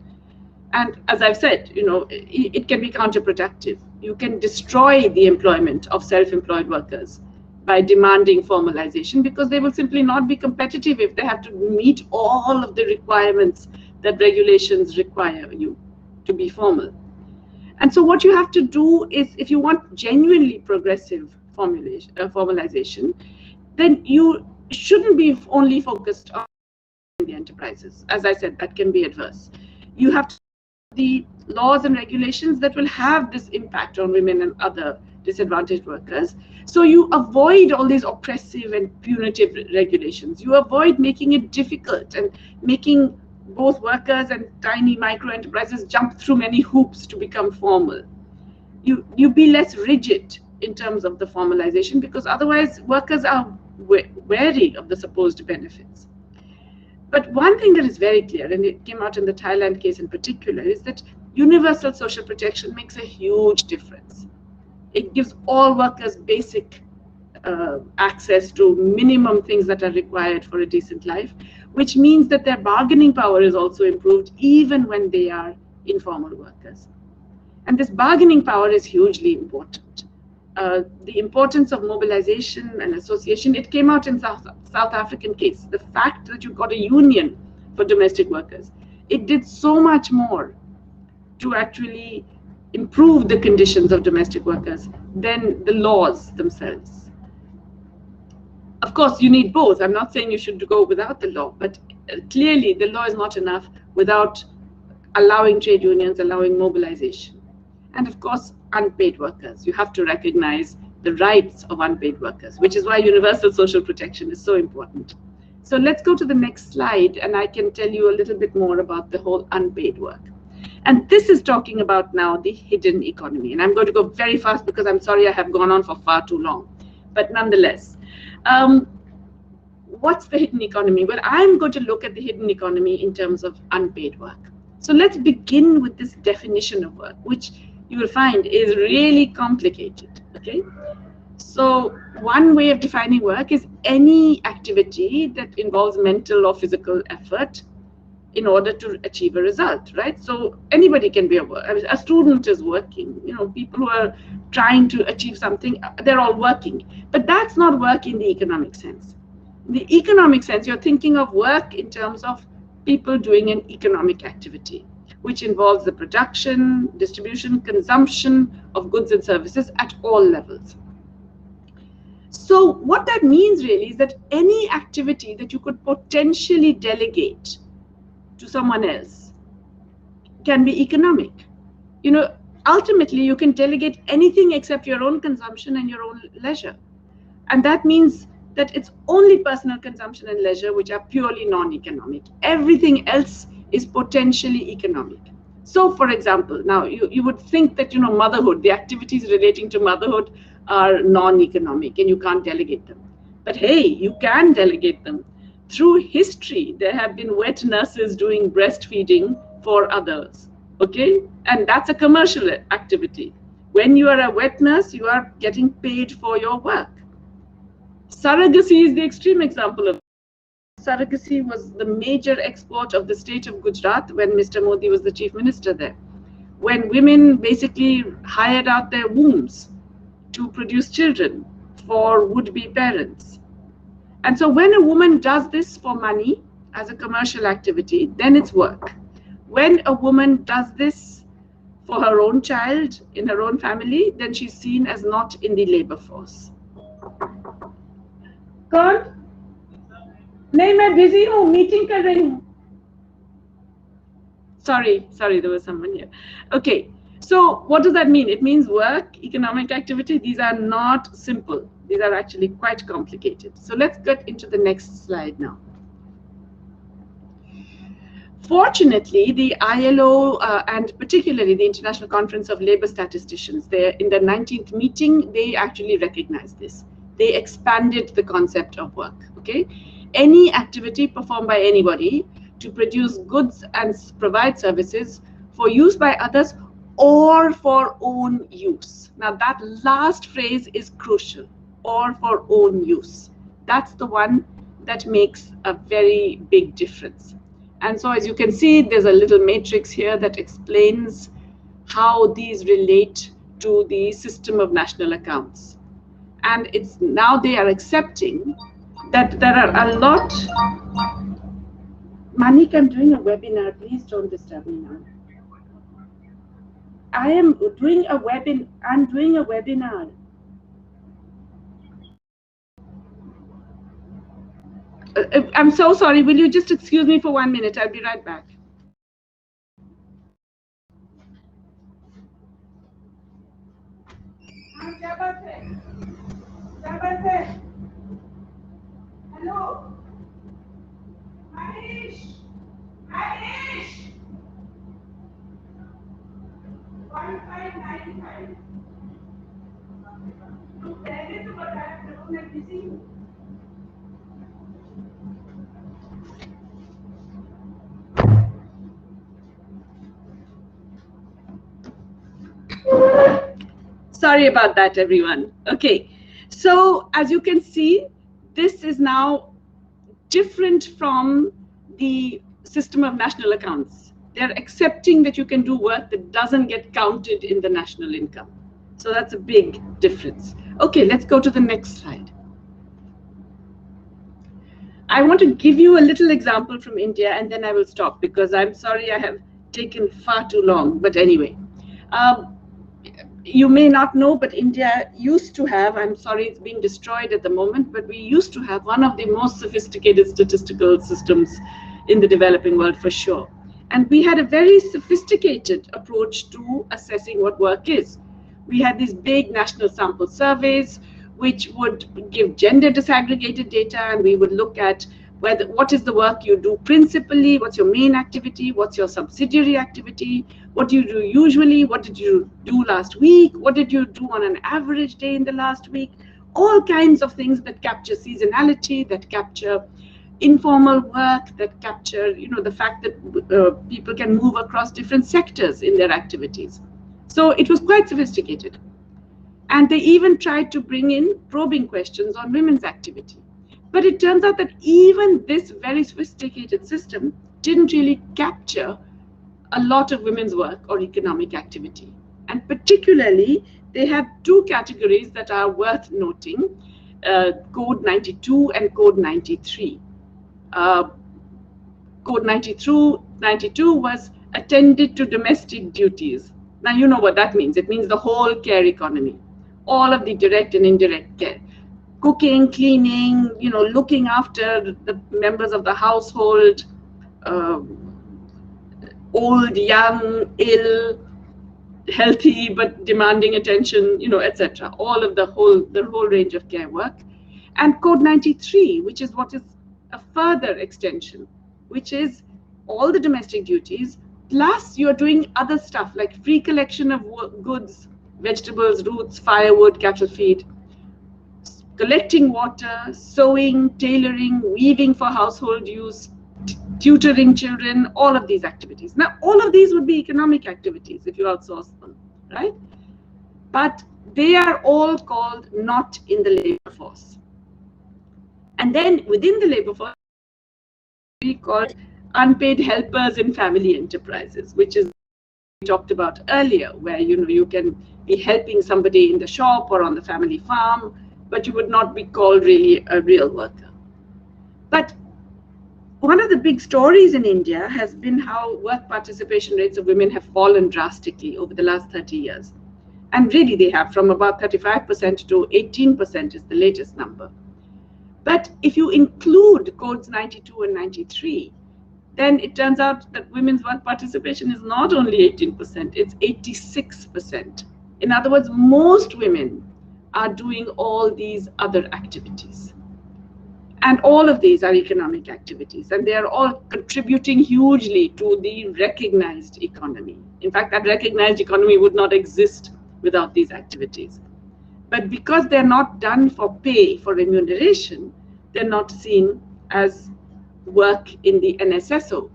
And as I've said, it can be counterproductive. You can destroy the employment of self-employed workers by demanding formalization, because they will simply not be competitive if they have to meet all of the requirements that regulations require you to be formal. And so what you have to do is, if you want genuinely progressive formalization, then you shouldn't be only focused on the enterprises. As I said, that can be adverse. You have to the laws and regulations that will have this impact on women and other disadvantaged workers. So you avoid all these oppressive and punitive regulations. You avoid making it difficult and making both workers and tiny micro enterprises jump through many hoops to become formal. You be less rigid in terms of the formalization, because otherwise workers are wary of the supposed benefits. But one thing that is very clear, and it came out in the Thailand case in particular, is that universal social protection makes a huge difference. It gives all workers basic access to minimum things that are required for a decent life, which means that their bargaining power is also improved even when they are informal workers. And this bargaining power is hugely important. The importance of mobilization and association, it came out in South African case. The fact that you got a union for domestic workers, it did so much more to actually improve the conditions of domestic workers than the laws themselves. Of course, you need both. I'm not saying you should go without the law, but clearly the law is not enough. without allowing trade unions, allowing mobilization. And of course, unpaid workers. You have to recognize the rights of unpaid workers, which is why universal social protection is so important. So let's go to the next slide, and I can tell you a little bit more about the whole unpaid work. And this is talking about now the hidden economy. And I'm going to go very fast because I'm sorry I have gone on for far too long. But nonetheless, what's the hidden economy? Well, I'm going to look at the hidden economy in terms of unpaid work. So let's begin with this definition of work, which you will find is really complicated, okay? So one way of defining work is any activity that involves mental or physical effort in order to achieve a result, right? So anybody can be a student is working, you know, people who are trying to achieve something, they're all working. But that's not work in the economic sense. In the economic sense, you're thinking of work in terms of people doing an economic activity, which involves the production, distribution, consumption of goods and services at all levels. So what that means really is that any activity that you could potentially delegate to someone else can be economic. You know, ultimately you can delegate anything except your own consumption and your own leisure. And that means that it's only personal consumption and leisure which are purely non-economic. Everything else is potentially economic. So for example, now you would think that, you know, motherhood, the activities relating to motherhood are non-economic and you can't delegate them. But hey, you can delegate them. Through history, there have been wet nurses doing breastfeeding for others, okay? And that's a commercial activity. When you are a wet nurse, you are getting paid for your work. Surrogacy is the extreme example of surrogacy. Was the major export of the state of Gujarat when Mr. Modi was the chief minister there, when women basically hired out their wombs to produce children for would-be parents. And so when a woman does this for money as a commercial activity, then it's work. When a woman does this for her own child, in her own family, then she's seen as not in the labor force. कौन? नहीं, मैं busy हूँ, meeting कर रही हूँ. Sorry, there was someone here. Okay, so what does that mean? It means work, economic activity. These are not simple. These are actually quite complicated. So let's get into the next slide now. Fortunately, the ILO and particularly the International Conference of Labor Statisticians, in their 19th meeting, they actually recognized this. They expanded the concept of work, okay? Any activity performed by anybody to produce goods and provide services for use by others or for own use. Now that last phrase is crucial, or for own use. That's the one that makes a very big difference. And so as you can see, there's a little matrix here that explains how these relate to the system of national accounts. And it's now they are accepting that there are a lot. Manik, I'm doing a webinar. Please don't disturb me now. I'm doing a webinar. I'm so sorry. Will you just excuse me for 1 minute? I'll be right back. Hello? Manish! 1595. तो पहले तो बताया करो मैं busy हूँ. Sorry about that, everyone. Okay, so as you can see, this is now different from the system of national accounts. They're accepting that you can do work that doesn't get counted in the national income. So that's a big difference. Okay, let's go to the next slide. I want to give you a little example from India and then I will stop because I'm sorry I have taken far too long. But anyway, you may not know, but India used to have, I'm sorry it's being destroyed at the moment, but we used to have one of the most sophisticated statistical systems in the developing world for sure. And we had a very sophisticated approach to assessing what work is. We had these big national sample surveys, which would give gender disaggregated data, and we would look at what is the work you do principally, what's your main activity, what's your subsidiary activity, what do you do usually, what did you do last week, what did you do on an average day in the last week, all kinds of things that capture seasonality, that capture informal work, that capture, the fact that people can move across different sectors in their activities. So it was quite sophisticated. And they even tried to bring in probing questions on women's activity. But it turns out that even this very sophisticated system didn't really capture a lot of women's work or economic activity. And particularly, they have two categories that are worth noting, Code 92 and Code 93. Code 92 was attended to domestic duties. Now, you know what that means. It means the whole care economy, all of the direct and indirect care. Cooking, cleaning, looking after the members of the household, old, young, ill, healthy but demanding attention, etc. All of the whole range of care work. And Code 93, which is what is a further extension, which is all the domestic duties, plus you're doing other stuff like free collection of goods, vegetables, roots, firewood, cattle feed, collecting water, sewing, tailoring, weaving for household use, tutoring children, all of these activities. Now, all of these would be economic activities if you outsource them, right? But they are all called not in the labor force. And then within the labor force, we called unpaid helpers in family enterprises, which is we talked about earlier, where you can be helping somebody in the shop or on the family farm, but you would not be called really a real worker. But one of the big stories in India has been how work participation rates of women have fallen drastically over the last 30 years. And really they have, from about 35% to 18% is the latest number. But if you include codes 92 and 93, then it turns out that women's work participation is not only 18%, it's 86%. In other words, most women are doing all these other activities. And all of these are economic activities, and they are all contributing hugely to the recognized economy. In fact, that recognized economy would not exist without these activities. But because they're not done for pay, for remuneration, they're not seen as work in the NSSO.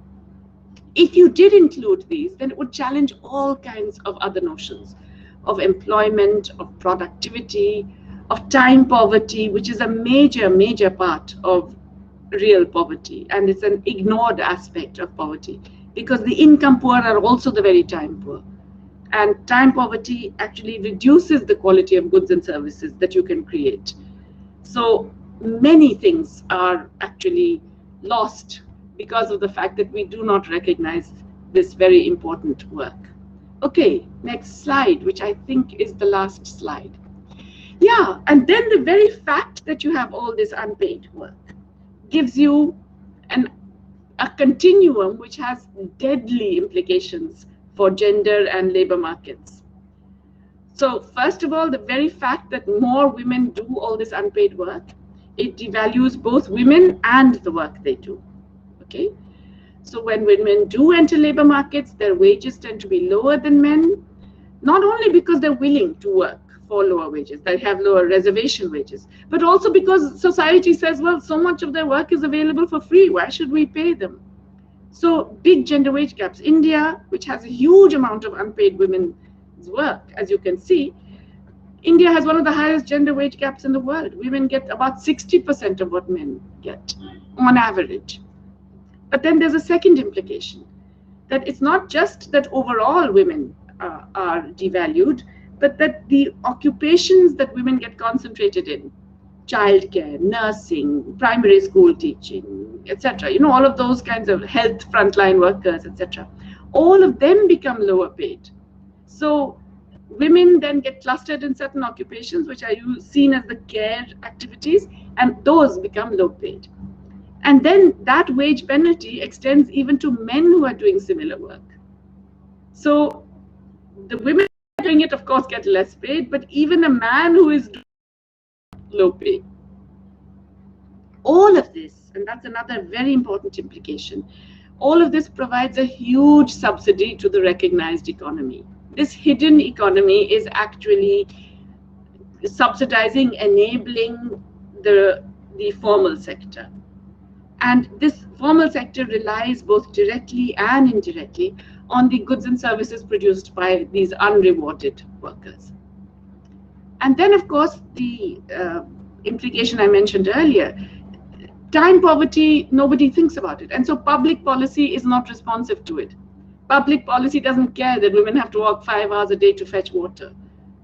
If you did include these, then it would challenge all kinds of other notions of employment, of productivity, of time poverty, which is a major, major part of real poverty. And it's an ignored aspect of poverty because the income poor are also the very time poor. And time poverty actually reduces the quality of goods and services that you can create. So many things are actually lost because of the fact that we do not recognize this very important work. Okay, next slide, which I think is the last slide. Yeah, and then the very fact that you have all this unpaid work gives you a continuum which has deadly implications for gender and labor markets. So first of all, the very fact that more women do all this unpaid work, it devalues both women and the work they do, okay? So when women do enter labor markets, their wages tend to be lower than men, not only because they're willing to work for lower wages, they have lower reservation wages, but also because society says, well, so much of their work is available for free, why should we pay them? So big gender wage gaps. India, which has a huge amount of unpaid women's work, as you can see, India has one of the highest gender wage gaps in the world. Women get about 60% of what men get on average. But then there's a second implication, that it's not just that overall women are devalued, but that the occupations that women get concentrated in, childcare, nursing, primary school teaching, etc., all of those kinds of health frontline workers, etc., all of them become lower paid. So women then get clustered in certain occupations which are seen as the care activities, and those become low paid. And then that wage penalty extends even to men who are doing similar work. So the women doing it, of course, get less paid, but even a man who is doing low pay. All of this, and that's another very important implication, all of this provides a huge subsidy to the recognized economy. This hidden economy is actually subsidizing, enabling the formal sector. And this formal sector relies both directly and indirectly on the goods and services produced by these unrewarded workers. And then, of course, the implication I mentioned earlier, time poverty, nobody thinks about it. And so public policy is not responsive to it. Public policy doesn't care that women have to work 5 hours a day to fetch water.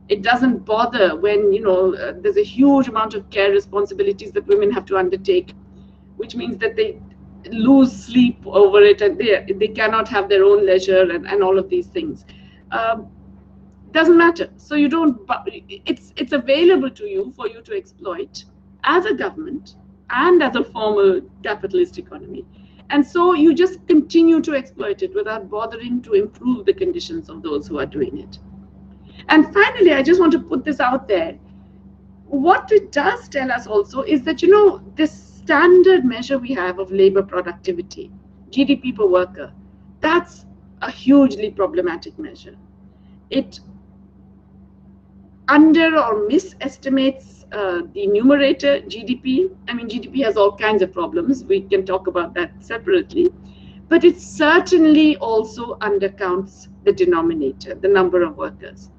It doesn't bother when, there's a huge amount of care responsibilities that women have to undertake, which means that they lose sleep over it and they cannot have their own leisure and all of these things. Doesn't matter. So you don't, it's available to you for you to exploit as a government and as a formal capitalist economy. And so you just continue to exploit it without bothering to improve the conditions of those who are doing it. And finally, I just want to put this out there. What it does tell us also is that, this standard measure we have of labor productivity, GDP per worker, that's a hugely problematic measure. It under or misestimates the numerator, GDP. I mean, GDP has all kinds of problems. We can talk about that separately. But it certainly also undercounts the denominator, the number of workers.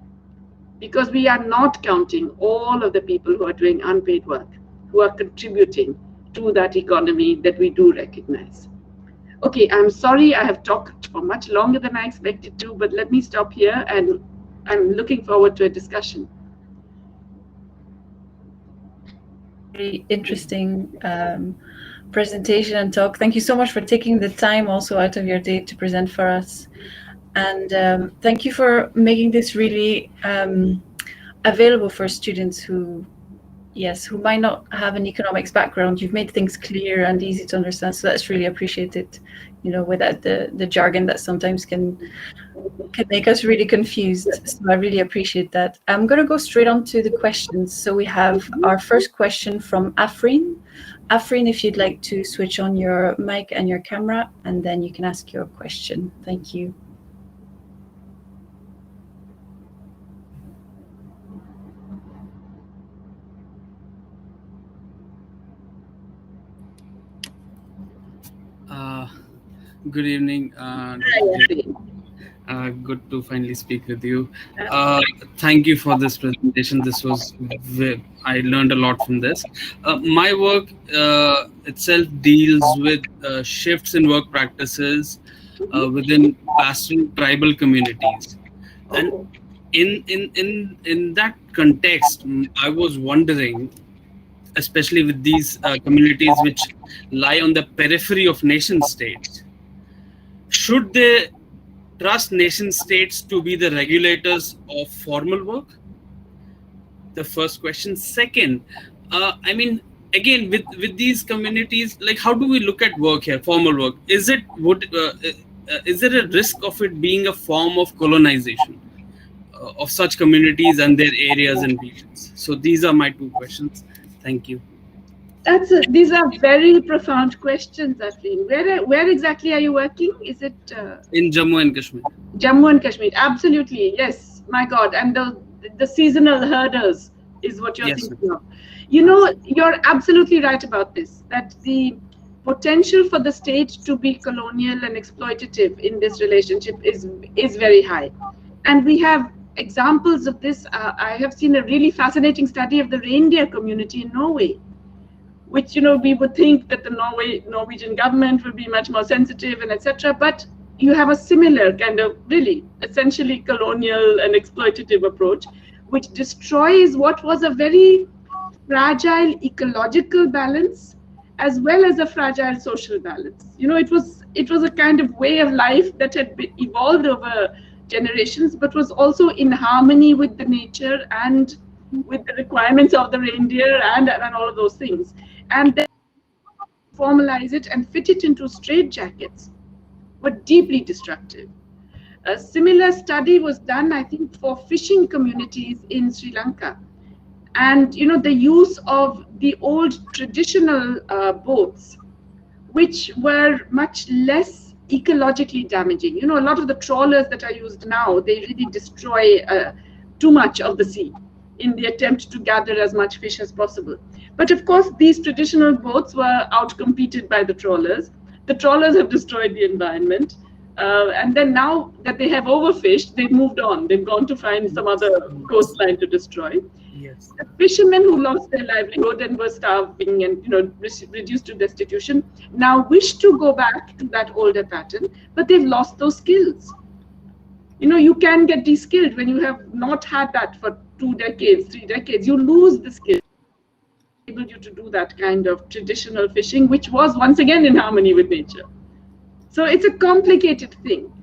Because we are not counting all of the people who are doing unpaid work, who are contributing to that economy that we do recognize. Okay, I'm sorry I have talked for much longer than I expected to, but let me stop here, and I'm looking forward to a discussion. Very interesting presentation and talk. Thank you so much for taking the time also out of your day to present for us. And thank you for making this really available for students who might not have an economics background. You've made things clear and easy to understand, so that's really appreciated, without the jargon that sometimes can make us really confused. So I really appreciate that. I'm going to go straight on to the questions. So we have our first question from Afrin. Afrin, if you'd like to switch on your mic and your camera, and then you can ask your question. Thank you. Good evening. Good to finally speak with you. Thank you for this presentation. I learned a lot from this. My work itself deals with shifts in work practices within pastoral tribal communities, and in that context, I was wondering, especially with these communities which lie on the periphery of nation states, should they trust nation states to be the regulators of formal work? The first question. Second, I mean, again, with these communities, like, how do we look at work here, formal work? Is there a risk of it being a form of colonization of such communities and their areas and regions? So these are my two questions. Thank you. These are very profound questions, Afrin. Where exactly are you working? Is it in Jammu and Kashmir? Jammu and Kashmir, absolutely, yes. My God, and the seasonal herders is what you're thinking of. You're absolutely right about this. That the potential for the state to be colonial and exploitative in this relationship is very high, and we have examples of this. I have seen a really fascinating study of the reindeer community in Norway, which, we would think that the Norwegian government will be much more sensitive and etc. But you have a similar kind of really essentially colonial and exploitative approach, which destroys what was a very fragile ecological balance as well as a fragile social balance. It was a kind of way of life that had been evolved over generations, but was also in harmony with the nature and with the requirements of the reindeer and all of those things. And then formalize it and fit it into straitjackets were deeply destructive. A similar study was done, I think, for fishing communities in Sri Lanka. And, the use of the old traditional boats, which were much less ecologically damaging. A lot of the trawlers that are used now, they really destroy too much of the sea in the attempt to gather as much fish as possible. But of course, these traditional boats were outcompeted by the trawlers. The trawlers have destroyed the environment. And then now that they have overfished, they've moved on. They've gone to find some other coastline to destroy. Yes. The fishermen who lost their livelihood and were starving and reduced to destitution now wish to go back to that older pattern, but they've lost those skills. You can get de-skilled when you have not had that for 2 decades, 3 decades. You lose the skill able you to do that kind of traditional fishing, which was once again in harmony with nature. So it's a complicated thing.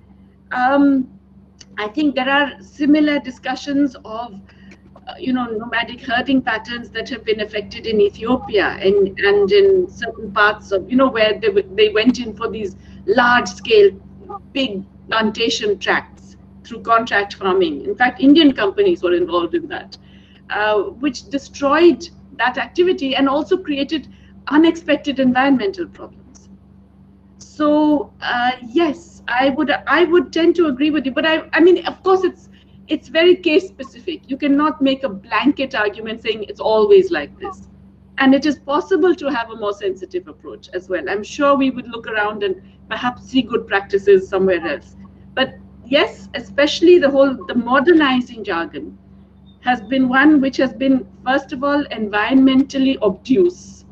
I think there are similar discussions of nomadic herding patterns that have been affected in Ethiopia and in certain parts of, where they went in for these large-scale, big plantation tracts through contract farming. In fact, Indian companies were involved in that, which destroyed that activity and also created unexpected environmental problems. So yes, I would tend to agree with you, but I mean, of course, it's very case specific. You cannot make a blanket argument saying it's always like this. And it is possible to have a more sensitive approach as well. I'm sure we would look around and perhaps see good practices somewhere else. But yes, especially the modernizing jargon has been one which has been, first of all, environmentally obtuse,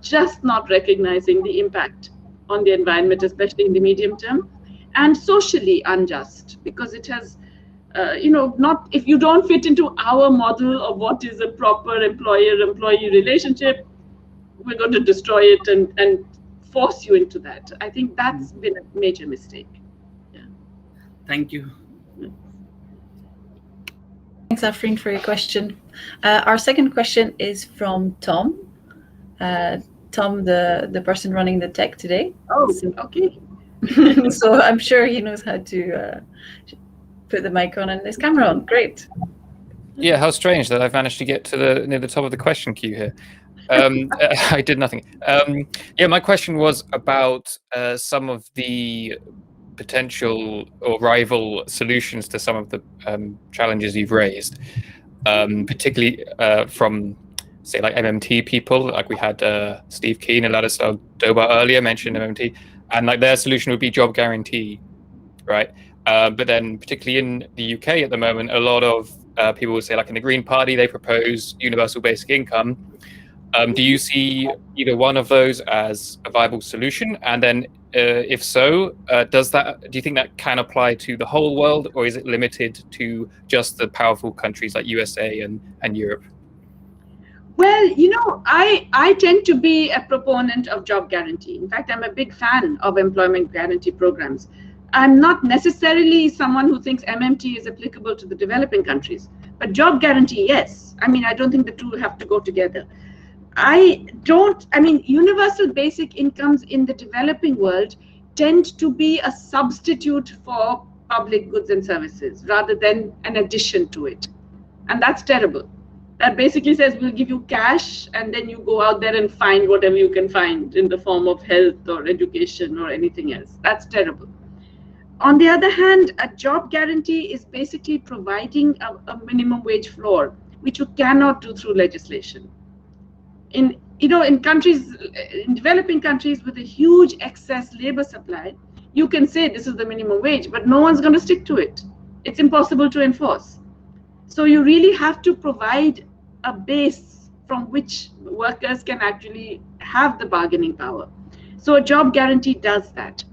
just not recognizing the impact on the environment, especially in the medium term, and socially unjust, because it has not, if you don't fit into our model of what is a proper employer-employee relationship, we're going to destroy it and force you into that. I think that's been a major mistake. Yeah. Thank you. Thanks, Afreen, for your question. Our second question is from Tom. Tom, the person running the tech today. Oh, okay. So I'm sure he knows how to put the mic on and his camera on. Great. Yeah, how strange that I've managed to get to near the top of the question queue here. I did nothing. Yeah, my question was about some of the potential or rival solutions to some of the challenges you've raised, particularly from, say, like MMT people. Like we had Steve Keen and Ladislav Dobar earlier mentioned MMT, and like their solution would be job guarantee, right? But then particularly in the UK at the moment, a lot of people would say, like in the Green Party, they propose universal basic income. Do you see either one of those as a viable solution? And then if so, do you think that can apply to the whole world, or is it limited to just the powerful countries like USA and Europe? Well, I tend to be a proponent of job guarantee. In fact, I'm a big fan of employment guarantee programs. I'm not necessarily someone who thinks MMT is applicable to the developing countries, but job guarantee, yes. I mean, I don't think the two have to go together. Universal basic incomes in the developing world tend to be a substitute for public goods and services rather than an addition to it. And that's terrible. That basically says we'll give you cash and then you go out there and find whatever you can find in the form of health or education or anything else. That's terrible. On the other hand, a job guarantee is basically providing a minimum wage floor, which you cannot do through legislation. In developing countries with a huge excess labor supply, you can say this is the minimum wage, but no one's going to stick to it. It's impossible to enforce. So you really have to provide a base from which workers can actually have the bargaining power. So a job guarantee does that.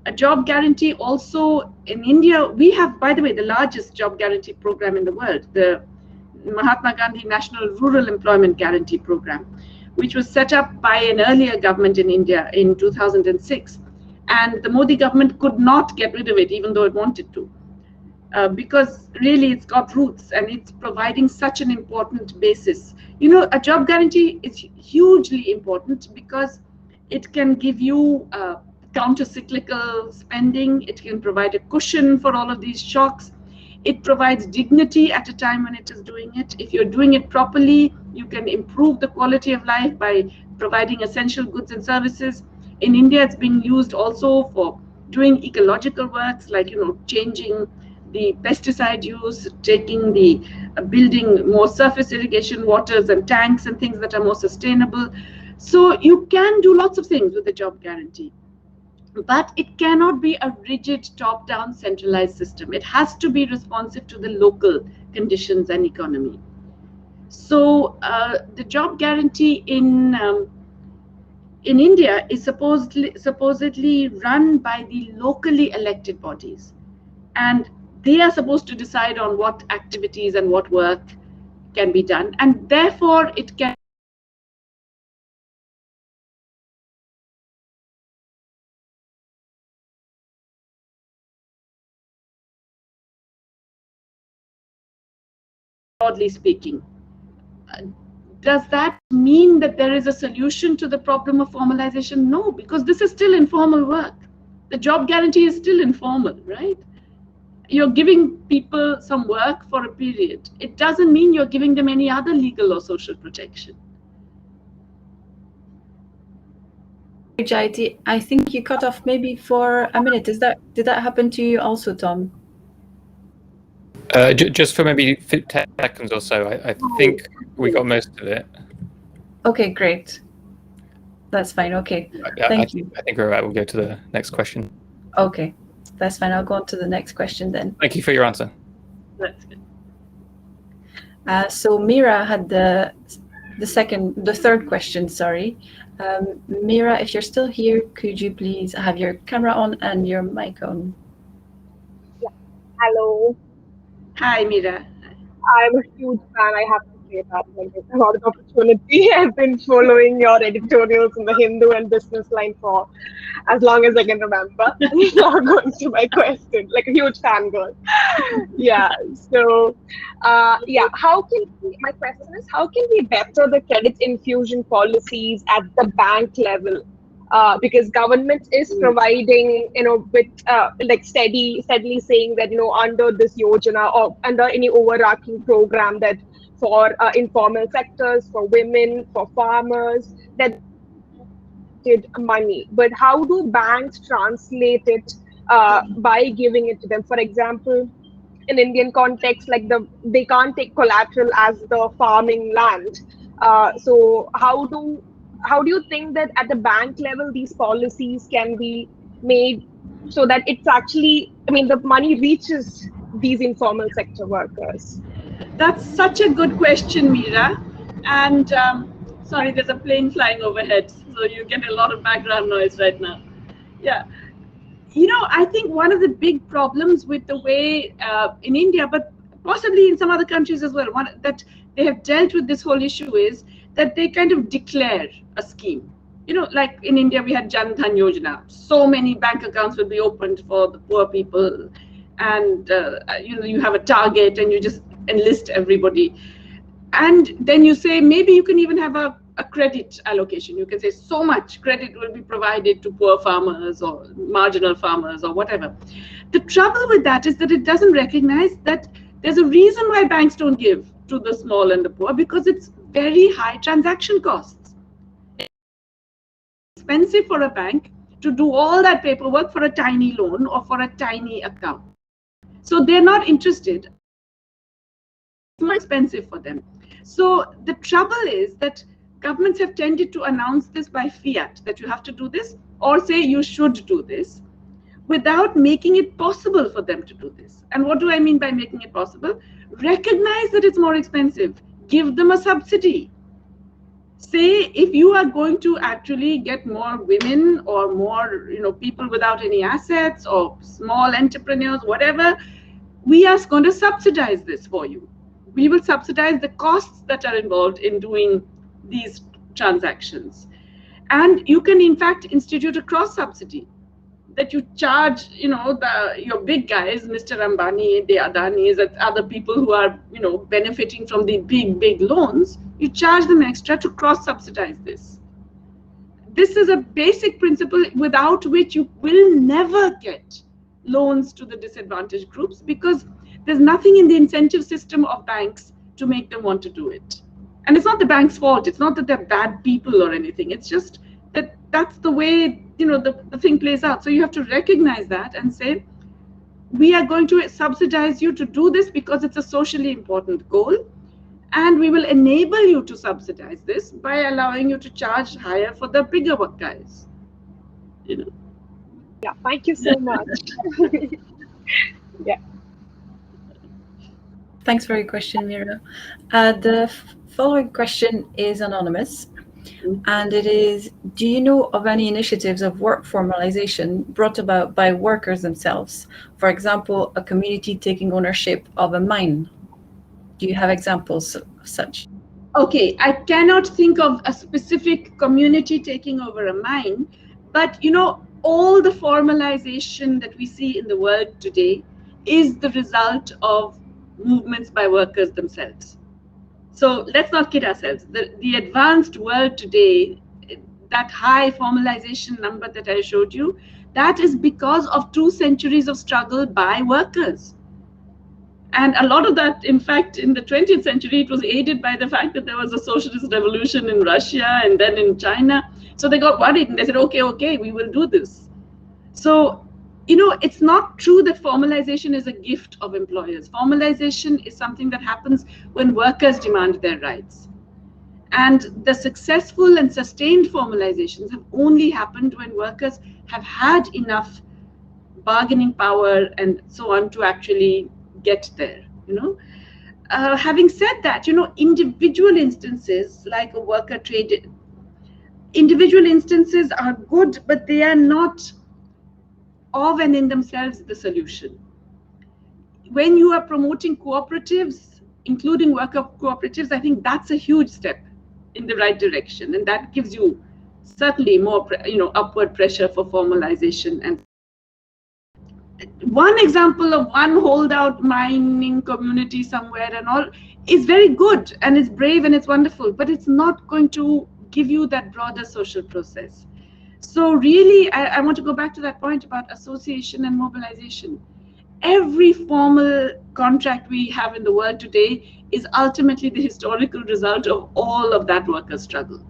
A job guarantee also in India, we have, by the way, the largest job guarantee program in the world, the Mahatma Gandhi National Rural Employment Guarantee Program, which was set up by an earlier government in India in 2006. And the Modi government could not get rid of it, even though it wanted to, because really it's got roots and it's providing such an important basis. A job guarantee is hugely important because It can give you counter-cyclical spending. It can provide a cushion for all of these shocks. It provides dignity at a time when it is doing it. If you're doing it properly, you can improve the quality of life by providing essential goods and services. In India, it's being used also for doing ecological works, like changing the pesticide use, taking the building more surface irrigation waters and tanks and things that are more sustainable. So you can do lots of things with the job guarantee. But it cannot be a rigid top-down centralized system. It has to be responsive to the local conditions and economy. So the job guarantee in India is supposedly run by the locally elected bodies, and they are supposed to decide on what activities and what work can be done, and therefore it can broadly speaking. Does that mean that there is a solution to the problem of formalization? No, because this is still informal work. The job guarantee is still informal, right? You're giving people some work for a period. It doesn't mean you're giving them any other legal or social protection. Jayati, I think you cut off maybe for a minute. Did that happen to you also, Tom? Just for maybe 10 seconds or so. I think we got most of it. Okay, great. That's fine. Okay, thank you. I think we're right. We'll go to the next question. Okay, that's fine. I'll go on to the next question then. Thank you for your answer. That's good. So Mira had the third question, sorry. Mira, if you're still here, could you please have your camera on and your mic on? Yeah. Hello. Hi, Mira. I'm a huge fan. I have to say that. Like, it's a lot of opportunity. I've been following your editorials in the Hindu and Business Line for as long as I can remember. Now going to my question, like a huge fangirl. Yeah. So, my question is, how can we better the credit infusion policies at the bank level? Because government is providing, with steadily saying that, under this yojana or under any overarching program that for informal sectors, for women, for farmers, that money. But how do banks translate it by giving it to them? For example, in Indian context, they can't take collateral as the farming land. So how do you think that at the bank level these policies can be made so that it's actually, the money reaches these informal sector workers? That's such a good question, Mira. And sorry, there's a plane flying overhead, so you get a lot of background noise right now. Yeah. I think one of the big problems with the way in India, but possibly in some other countries as well, that they have dealt with this whole issue is that they kind of declare a scheme. Like in India, we had Jan Dhan Yojana. So many bank accounts will be opened for the poor people. And, you have a target and you just enlist everybody. And then you say, maybe you can even have a credit allocation. You can say so much credit will be provided to poor farmers or marginal farmers or whatever. The trouble with that is that it doesn't recognize that there's a reason why banks don't give to the small and the poor, because it's very high transaction costs. It's expensive for a bank to do all that paperwork for a tiny loan or for a tiny account. So they're not interested. It's more expensive for them. So the trouble is that governments have tended to announce this by fiat, that you have to do this, or say you should do this, without making it possible for them to do this. And what do I mean by making it possible? Recognize that it's more expensive. Give them a subsidy. Say, if you are going to actually get more women or more people without any assets or small entrepreneurs, whatever, we are going to subsidize this for you. We will subsidize the costs that are involved in doing these transactions. And you can, in fact, institute a cross-subsidy that you charge, your big guys, Mr. Ambani, the Adanis, and other people who are, benefiting from the big loans, you charge them extra to cross-subsidize this. this is a basic principle without which you will never get loans to the disadvantaged groups, because there's nothing in the incentive system of banks to make them want to do it. And it's not the bank's fault. It's not that they're bad people or anything. It's just that that's the way, you know, the thing plays out. So you have to recognize that and say, we are going to subsidize you to do this because it's a socially important goal. And we will enable you to subsidize this by allowing you to charge higher for the bigger work guys. You know. Yeah, thank you so much. Yeah. Thanks for your question, Mira. The following question is anonymous, and it is, do you know of any initiatives of work formalization brought about by workers themselves? For example, a community taking ownership of a mine. Do you have examples of such? Okay, I cannot think of a specific community taking over a mine, but you know, all the formalization that we see in the world today is the result of movements by workers themselves. So let's not kid ourselves. The advanced world today, that high formalization number that I showed you, that is because of 2 centuries of struggle by workers. And a lot of that, in fact, in the 20th century, it was aided by the fact that there was a socialist revolution in Russia and then in China. So they got worried and they said, okay, we will do this. So, you know, it's not true that formalization is a gift of employers. Formalization is something that happens when workers demand their rights. And the successful and sustained formalizations have only happened when workers have had enough bargaining power and so on to actually get there, you know. Having said that, you know, individual instances like a worker trade, individual instances are good, but they are not of and in themselves the solution. When you are promoting cooperatives, including worker cooperatives, I think that's a huge step in the right direction, and that gives you certainly more, you know, upward pressure for formalization. And one example of one holdout mining community somewhere and all is very good and it's brave and it's wonderful, but it's not going to give you that broader social process. So really, I want to go back to that point about association and mobilization. Every formal contract we have in the world today is ultimately the historical result of all of that worker struggle.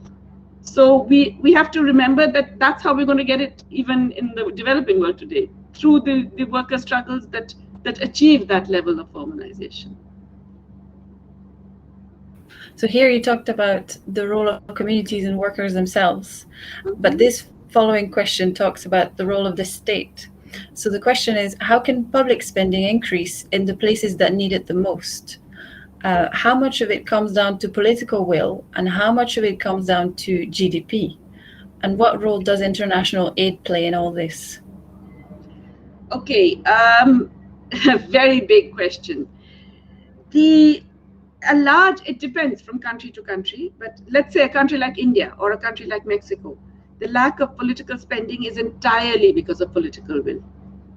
So we have to remember that that's how we're going to get it even in the developing world today, through the worker struggles that achieve that level of formalization. So here you talked about the role of communities and workers themselves, but this following question talks about the role of the state. So the question is, how can public spending increase in the places that need it the most? How much of it comes down to political will and how much of it comes down to GDP? And what role does international aid play in all this? Okay, a very big question. It depends from country to country, but let's say a country like India or a country like Mexico, the lack of political spending is entirely because of political will.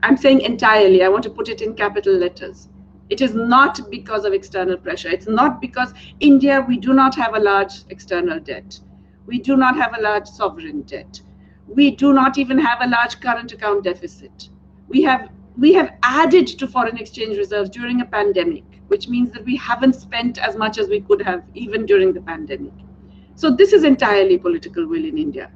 I'm saying entirely, I want to put it in capital letters. It is not because of external pressure. It's not because India, we do not have a large external debt. We do not have a large sovereign debt. We do not even have a large current account deficit. We have added to foreign exchange reserves during a pandemic, which means that we haven't spent as much as we could have even during the pandemic. So this is entirely political will in India.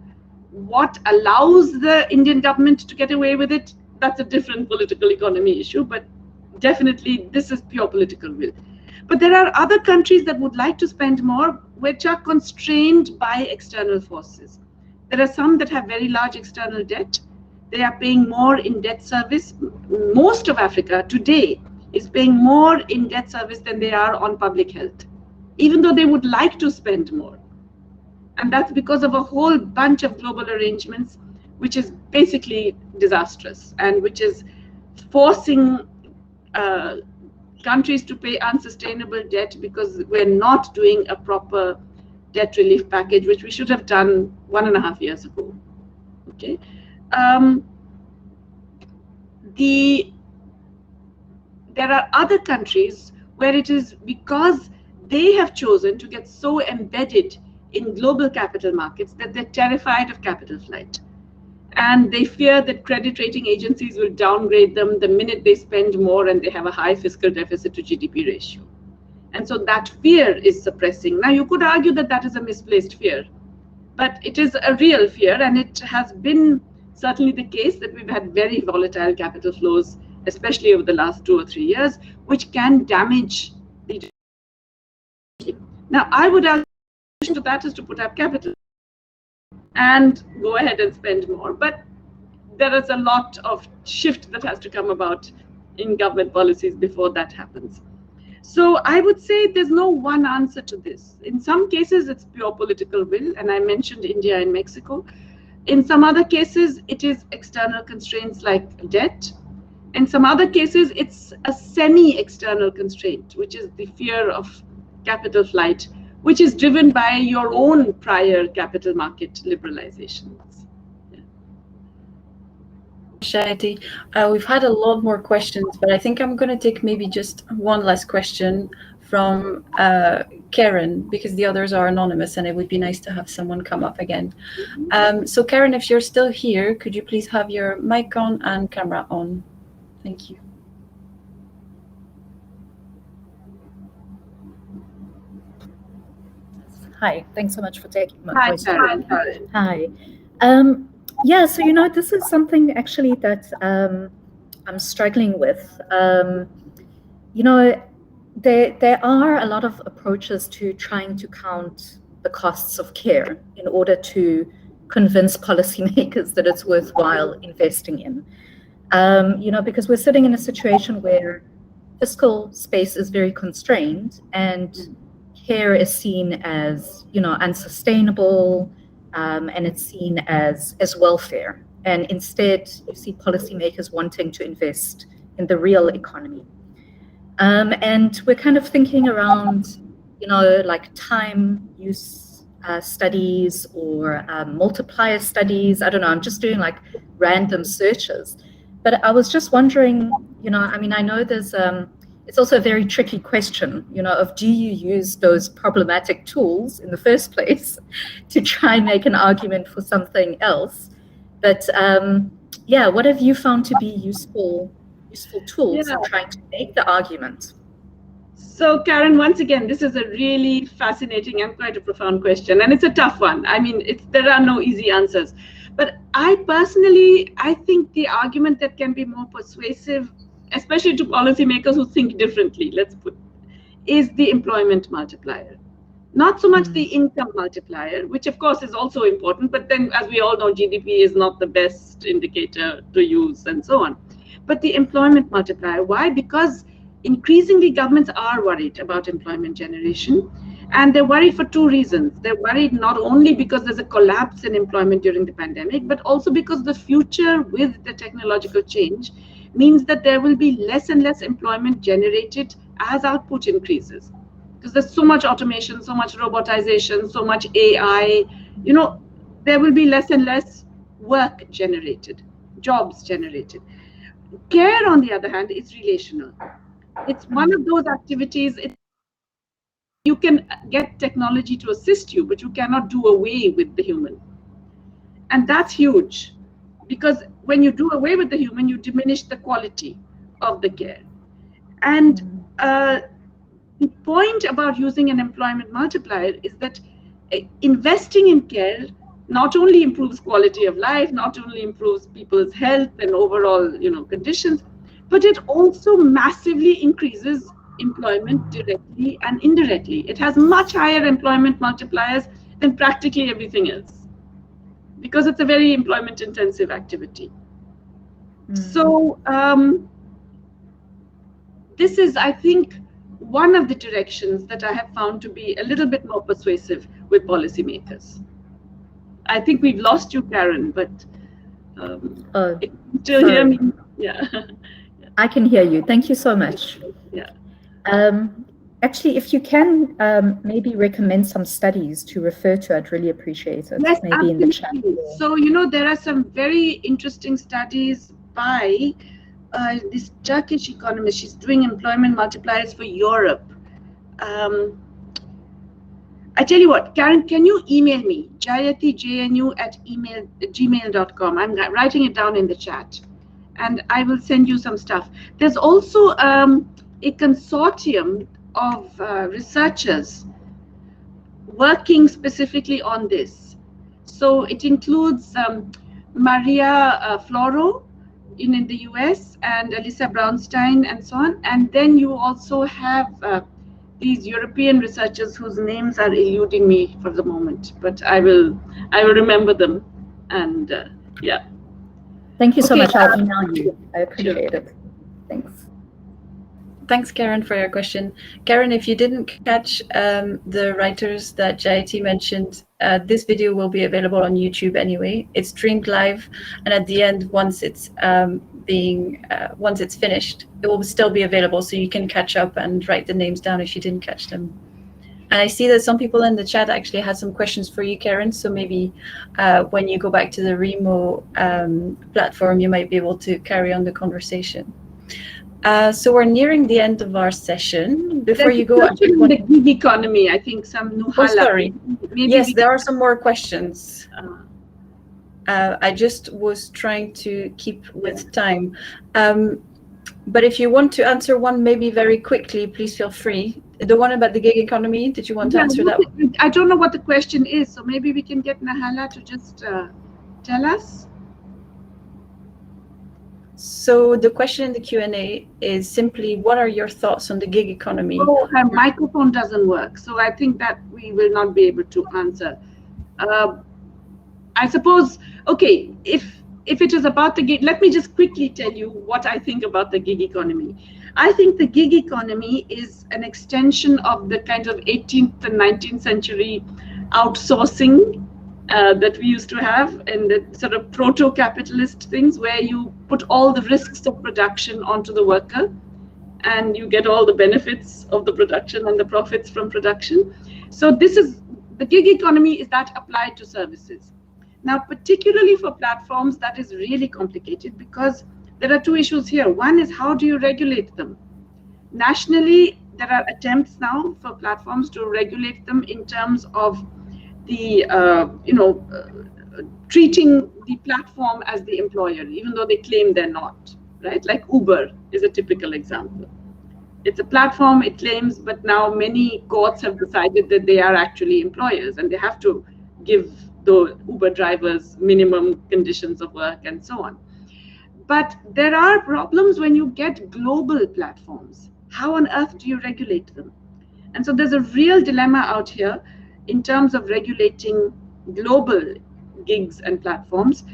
What allows the Indian government to get away with it, that's a different political economy issue, but definitely this is pure political will. But there are other countries that would like to spend more, which are constrained by external forces. There are some that have very large external debt. They are paying more in debt service. Most of Africa today is paying more in debt service than they are on public health, even though they would like to spend more. And that's because of a whole bunch of global arrangements, which is basically disastrous and which is forcing countries to pay unsustainable debt because we're not doing a proper debt relief package, which we should have done 1.5 years ago. Okay. There are other countries where it is because they have chosen to get so embedded in global capital markets that they're terrified of capital flight. And they fear that credit rating agencies will downgrade them the minute they spend more and they have a high fiscal deficit to GDP ratio. And so that fear is suppressing. Now, you could argue that that is a misplaced fear, but it is a real fear, and it has been certainly the case that we've had very volatile capital flows, especially over the last 2 or 3 years, which can damage the. Now, I would argue to that is to put up capital and go ahead and spend more. But there is a lot of shift that has to come about in government policies before that happens. So I would say there's no one answer to this. In some cases, it's pure political will, and I mentioned India and Mexico. In some other cases, it is external constraints like debt. In some other cases, it's a semi-external constraint, which is the fear of capital flight, which is driven by your own prior capital market liberalizations. Jayati, we've had a lot more questions, but I think I'm going to take maybe just one last question from Karen, because the others are anonymous and it would be nice to have someone come up again. So Karen, if you're still here, could you please have your mic on and camera on? Thank you. Hi, thanks so much for taking my Hi, question. Karen. Hi. Yeah, so, this is something actually that I'm struggling with. There are a lot of approaches to trying to count the costs of care in order to convince policymakers that it's worthwhile investing in. Because we're sitting in a situation where fiscal space is very constrained and care is seen as, unsustainable, and it's seen as welfare. And instead, you see policymakers wanting to invest in the real economy. And we're kind of thinking around, like time use studies or multiplier studies. I don't know, I'm just doing like random searches. But I was just wondering, I know there's, it's also a very tricky question, of do you use those problematic tools in the first place to try and make an argument for something else? But yeah, what have you found to be useful tools in trying to make the argument? So Karen, once again, this is a really fascinating and quite a profound question, and it's a tough one. I mean, there are no easy answers. But I think the argument that can be more persuasive, especially to policymakers who think differently, is the employment multiplier. Not so much the income multiplier, which of course is also important, but then as we all know, GDP is not the best indicator to use and so on. But the employment multiplier, why? Because increasingly governments are worried about employment generation, and they're worried for two reasons. They're worried not only because there's a collapse in employment during the pandemic, but also because the future with the technological change means that there will be less and less employment generated as output increases. Because there's so much automation, so much robotization, so much AI, there will be less and less work generated, jobs generated. Care, on the other hand, is relational. It's one of those activities, you can get technology to assist you, but you cannot do away with the human. And that's huge, because when you do away with the human, you diminish the quality of the care. And the point about using an employment multiplier is that investing in care not only improves quality of life, not only improves people's health and overall, conditions, but it also massively increases employment directly and indirectly. It has much higher employment multipliers than practically everything else, because it's a very employment intensive activity. So this is, I think, one of the directions that I have found to be a little bit more persuasive with policymakers. I think we've lost you, Karen, but if you still hear me, yeah. I can hear you. Thank you so much. Yeah. Actually, if you can maybe recommend some studies to refer to, I'd really appreciate it. Yes, maybe in the chat. So, there are some very interesting studies by this Turkish economist. She's doing employment multipliers for Europe. I tell you what, Karen, can you email me, jayatijnu@gmail.com. I'm writing it down in the chat, and I will send you some stuff. There's also a consortium of researchers working specifically on this. So it includes Maria Floro in the US and Alyssa Brownstein and so on. And then you also have these European researchers whose names are eluding me for the moment, but I will remember them. And yeah. Thank you so Okay, much. I'll email you. I appreciate sure. it. Thanks. Thanks, Karen, for your question. Karen, if you didn't catch the writers that Jayati mentioned, this video will be available on YouTube anyway. It's streamed live, and at the end, once it's finished, it will still be available, so you can catch up and write the names down if you didn't catch them. And I see that some people in the chat actually had some questions for you, Karen. So maybe when you go back to the Remo platform, you might be able to carry on the conversation. So we're nearing the end of our session. Before you go, the gig economy, I think some Nuhala. Oh, sorry. Maybe yes, there are some more questions. Uh, I just was trying to keep with time. But if you want to answer one maybe very quickly, please feel free. The one about the gig economy, did you want to answer that one? I don't know what the question is, so maybe we can get Nahala to just tell us. So the question in the Q&A is simply, what are your thoughts on the gig economy? Oh, her microphone doesn't work, so I think that we will not be able to answer. I suppose, okay, if it is about the gig, let me just quickly tell you what I think about the gig economy. I think the gig economy is an extension of the kind of 18th and 19th century outsourcing that we used to have, and the sort of proto-capitalist things where you put all the risks of production onto the worker and you get all the benefits of the production and the profits from production. So this is, the gig economy is that applied to services. Now, particularly for platforms, that is really complicated because there are two issues here. One is, how do you regulate them? Nationally, there are attempts now for platforms to regulate them in terms of the, treating the platform as the employer, even though they claim they're not, right? Like Uber is a typical example. It's a platform, it claims, but now many courts have decided that they are actually employers and they have to give the Uber drivers minimum conditions of work and so on. But there are problems when you get global platforms. How on earth do you regulate them? And so there's a real dilemma out here in terms of regulating global gigs and platforms,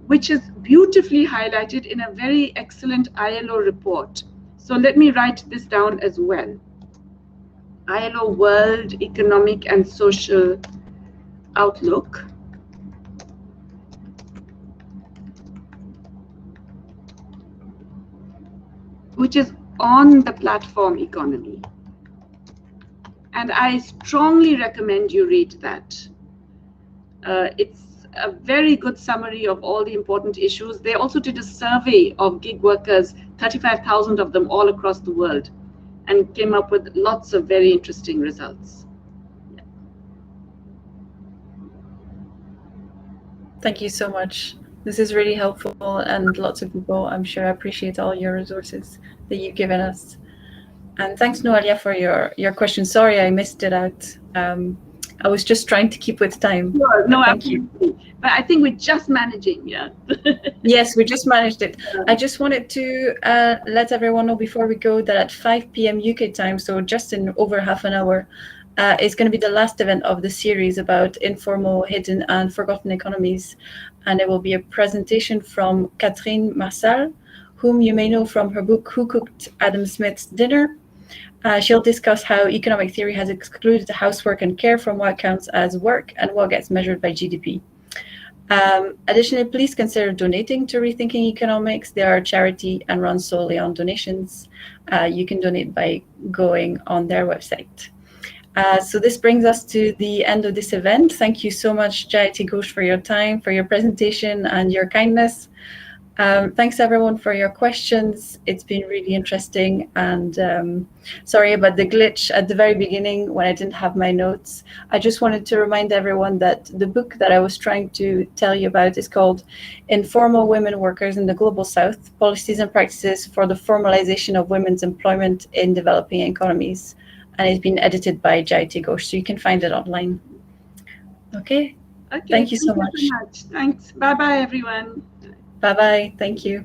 which is beautifully highlighted in a very excellent ILO report. So let me write this down as well. ILO World Economic and Social Outlook. Which is on the platform economy. And I strongly recommend you read that. It's a very good summary of all the important issues. They also did a survey of gig workers, 35,000 of them all across the world, and came up with lots of very interesting results. Yeah. Thank you so much. This is really helpful, and lots of people, I'm sure, appreciate all your resources that you've given us. And thanks, Noelia, for your question. Sorry, I missed it out. I was just trying to keep with time. Sure, no, absolutely. But I think we're just managing, yeah. Yes, we just managed it. I just wanted to let everyone know before we go that at 5 p.m. UK time, so just in over half an hour, is going to be the last event of the series about informal, hidden, and forgotten economies. And it will be a presentation from Catherine Marsal, whom you may know from her book, Who Cooked Adam Smith's Dinner? She'll discuss how economic theory has excluded housework and care from what counts as work and what gets measured by GDP. Additionally, please consider donating to Rethinking Economics. They are a charity and run solely on donations. You can donate by going on their website. So this brings us to the end of this event. Thank you so much, Jayati Ghosh, for your time, for your presentation and your kindness. Thanks everyone for your questions. It's been really interesting, and sorry about the glitch at the very beginning when I didn't have my notes. I just wanted to remind everyone that the book that I was trying to tell you about is called Informal Women Workers in the Global South, Policies and Practices for the Formalisation of Women's Employment in Developing Economies. And it's been edited by Jayati Ghosh, so you can find it online. Okay, thank you so much. Thanks. Bye-bye, everyone. Bye-bye. Thank you.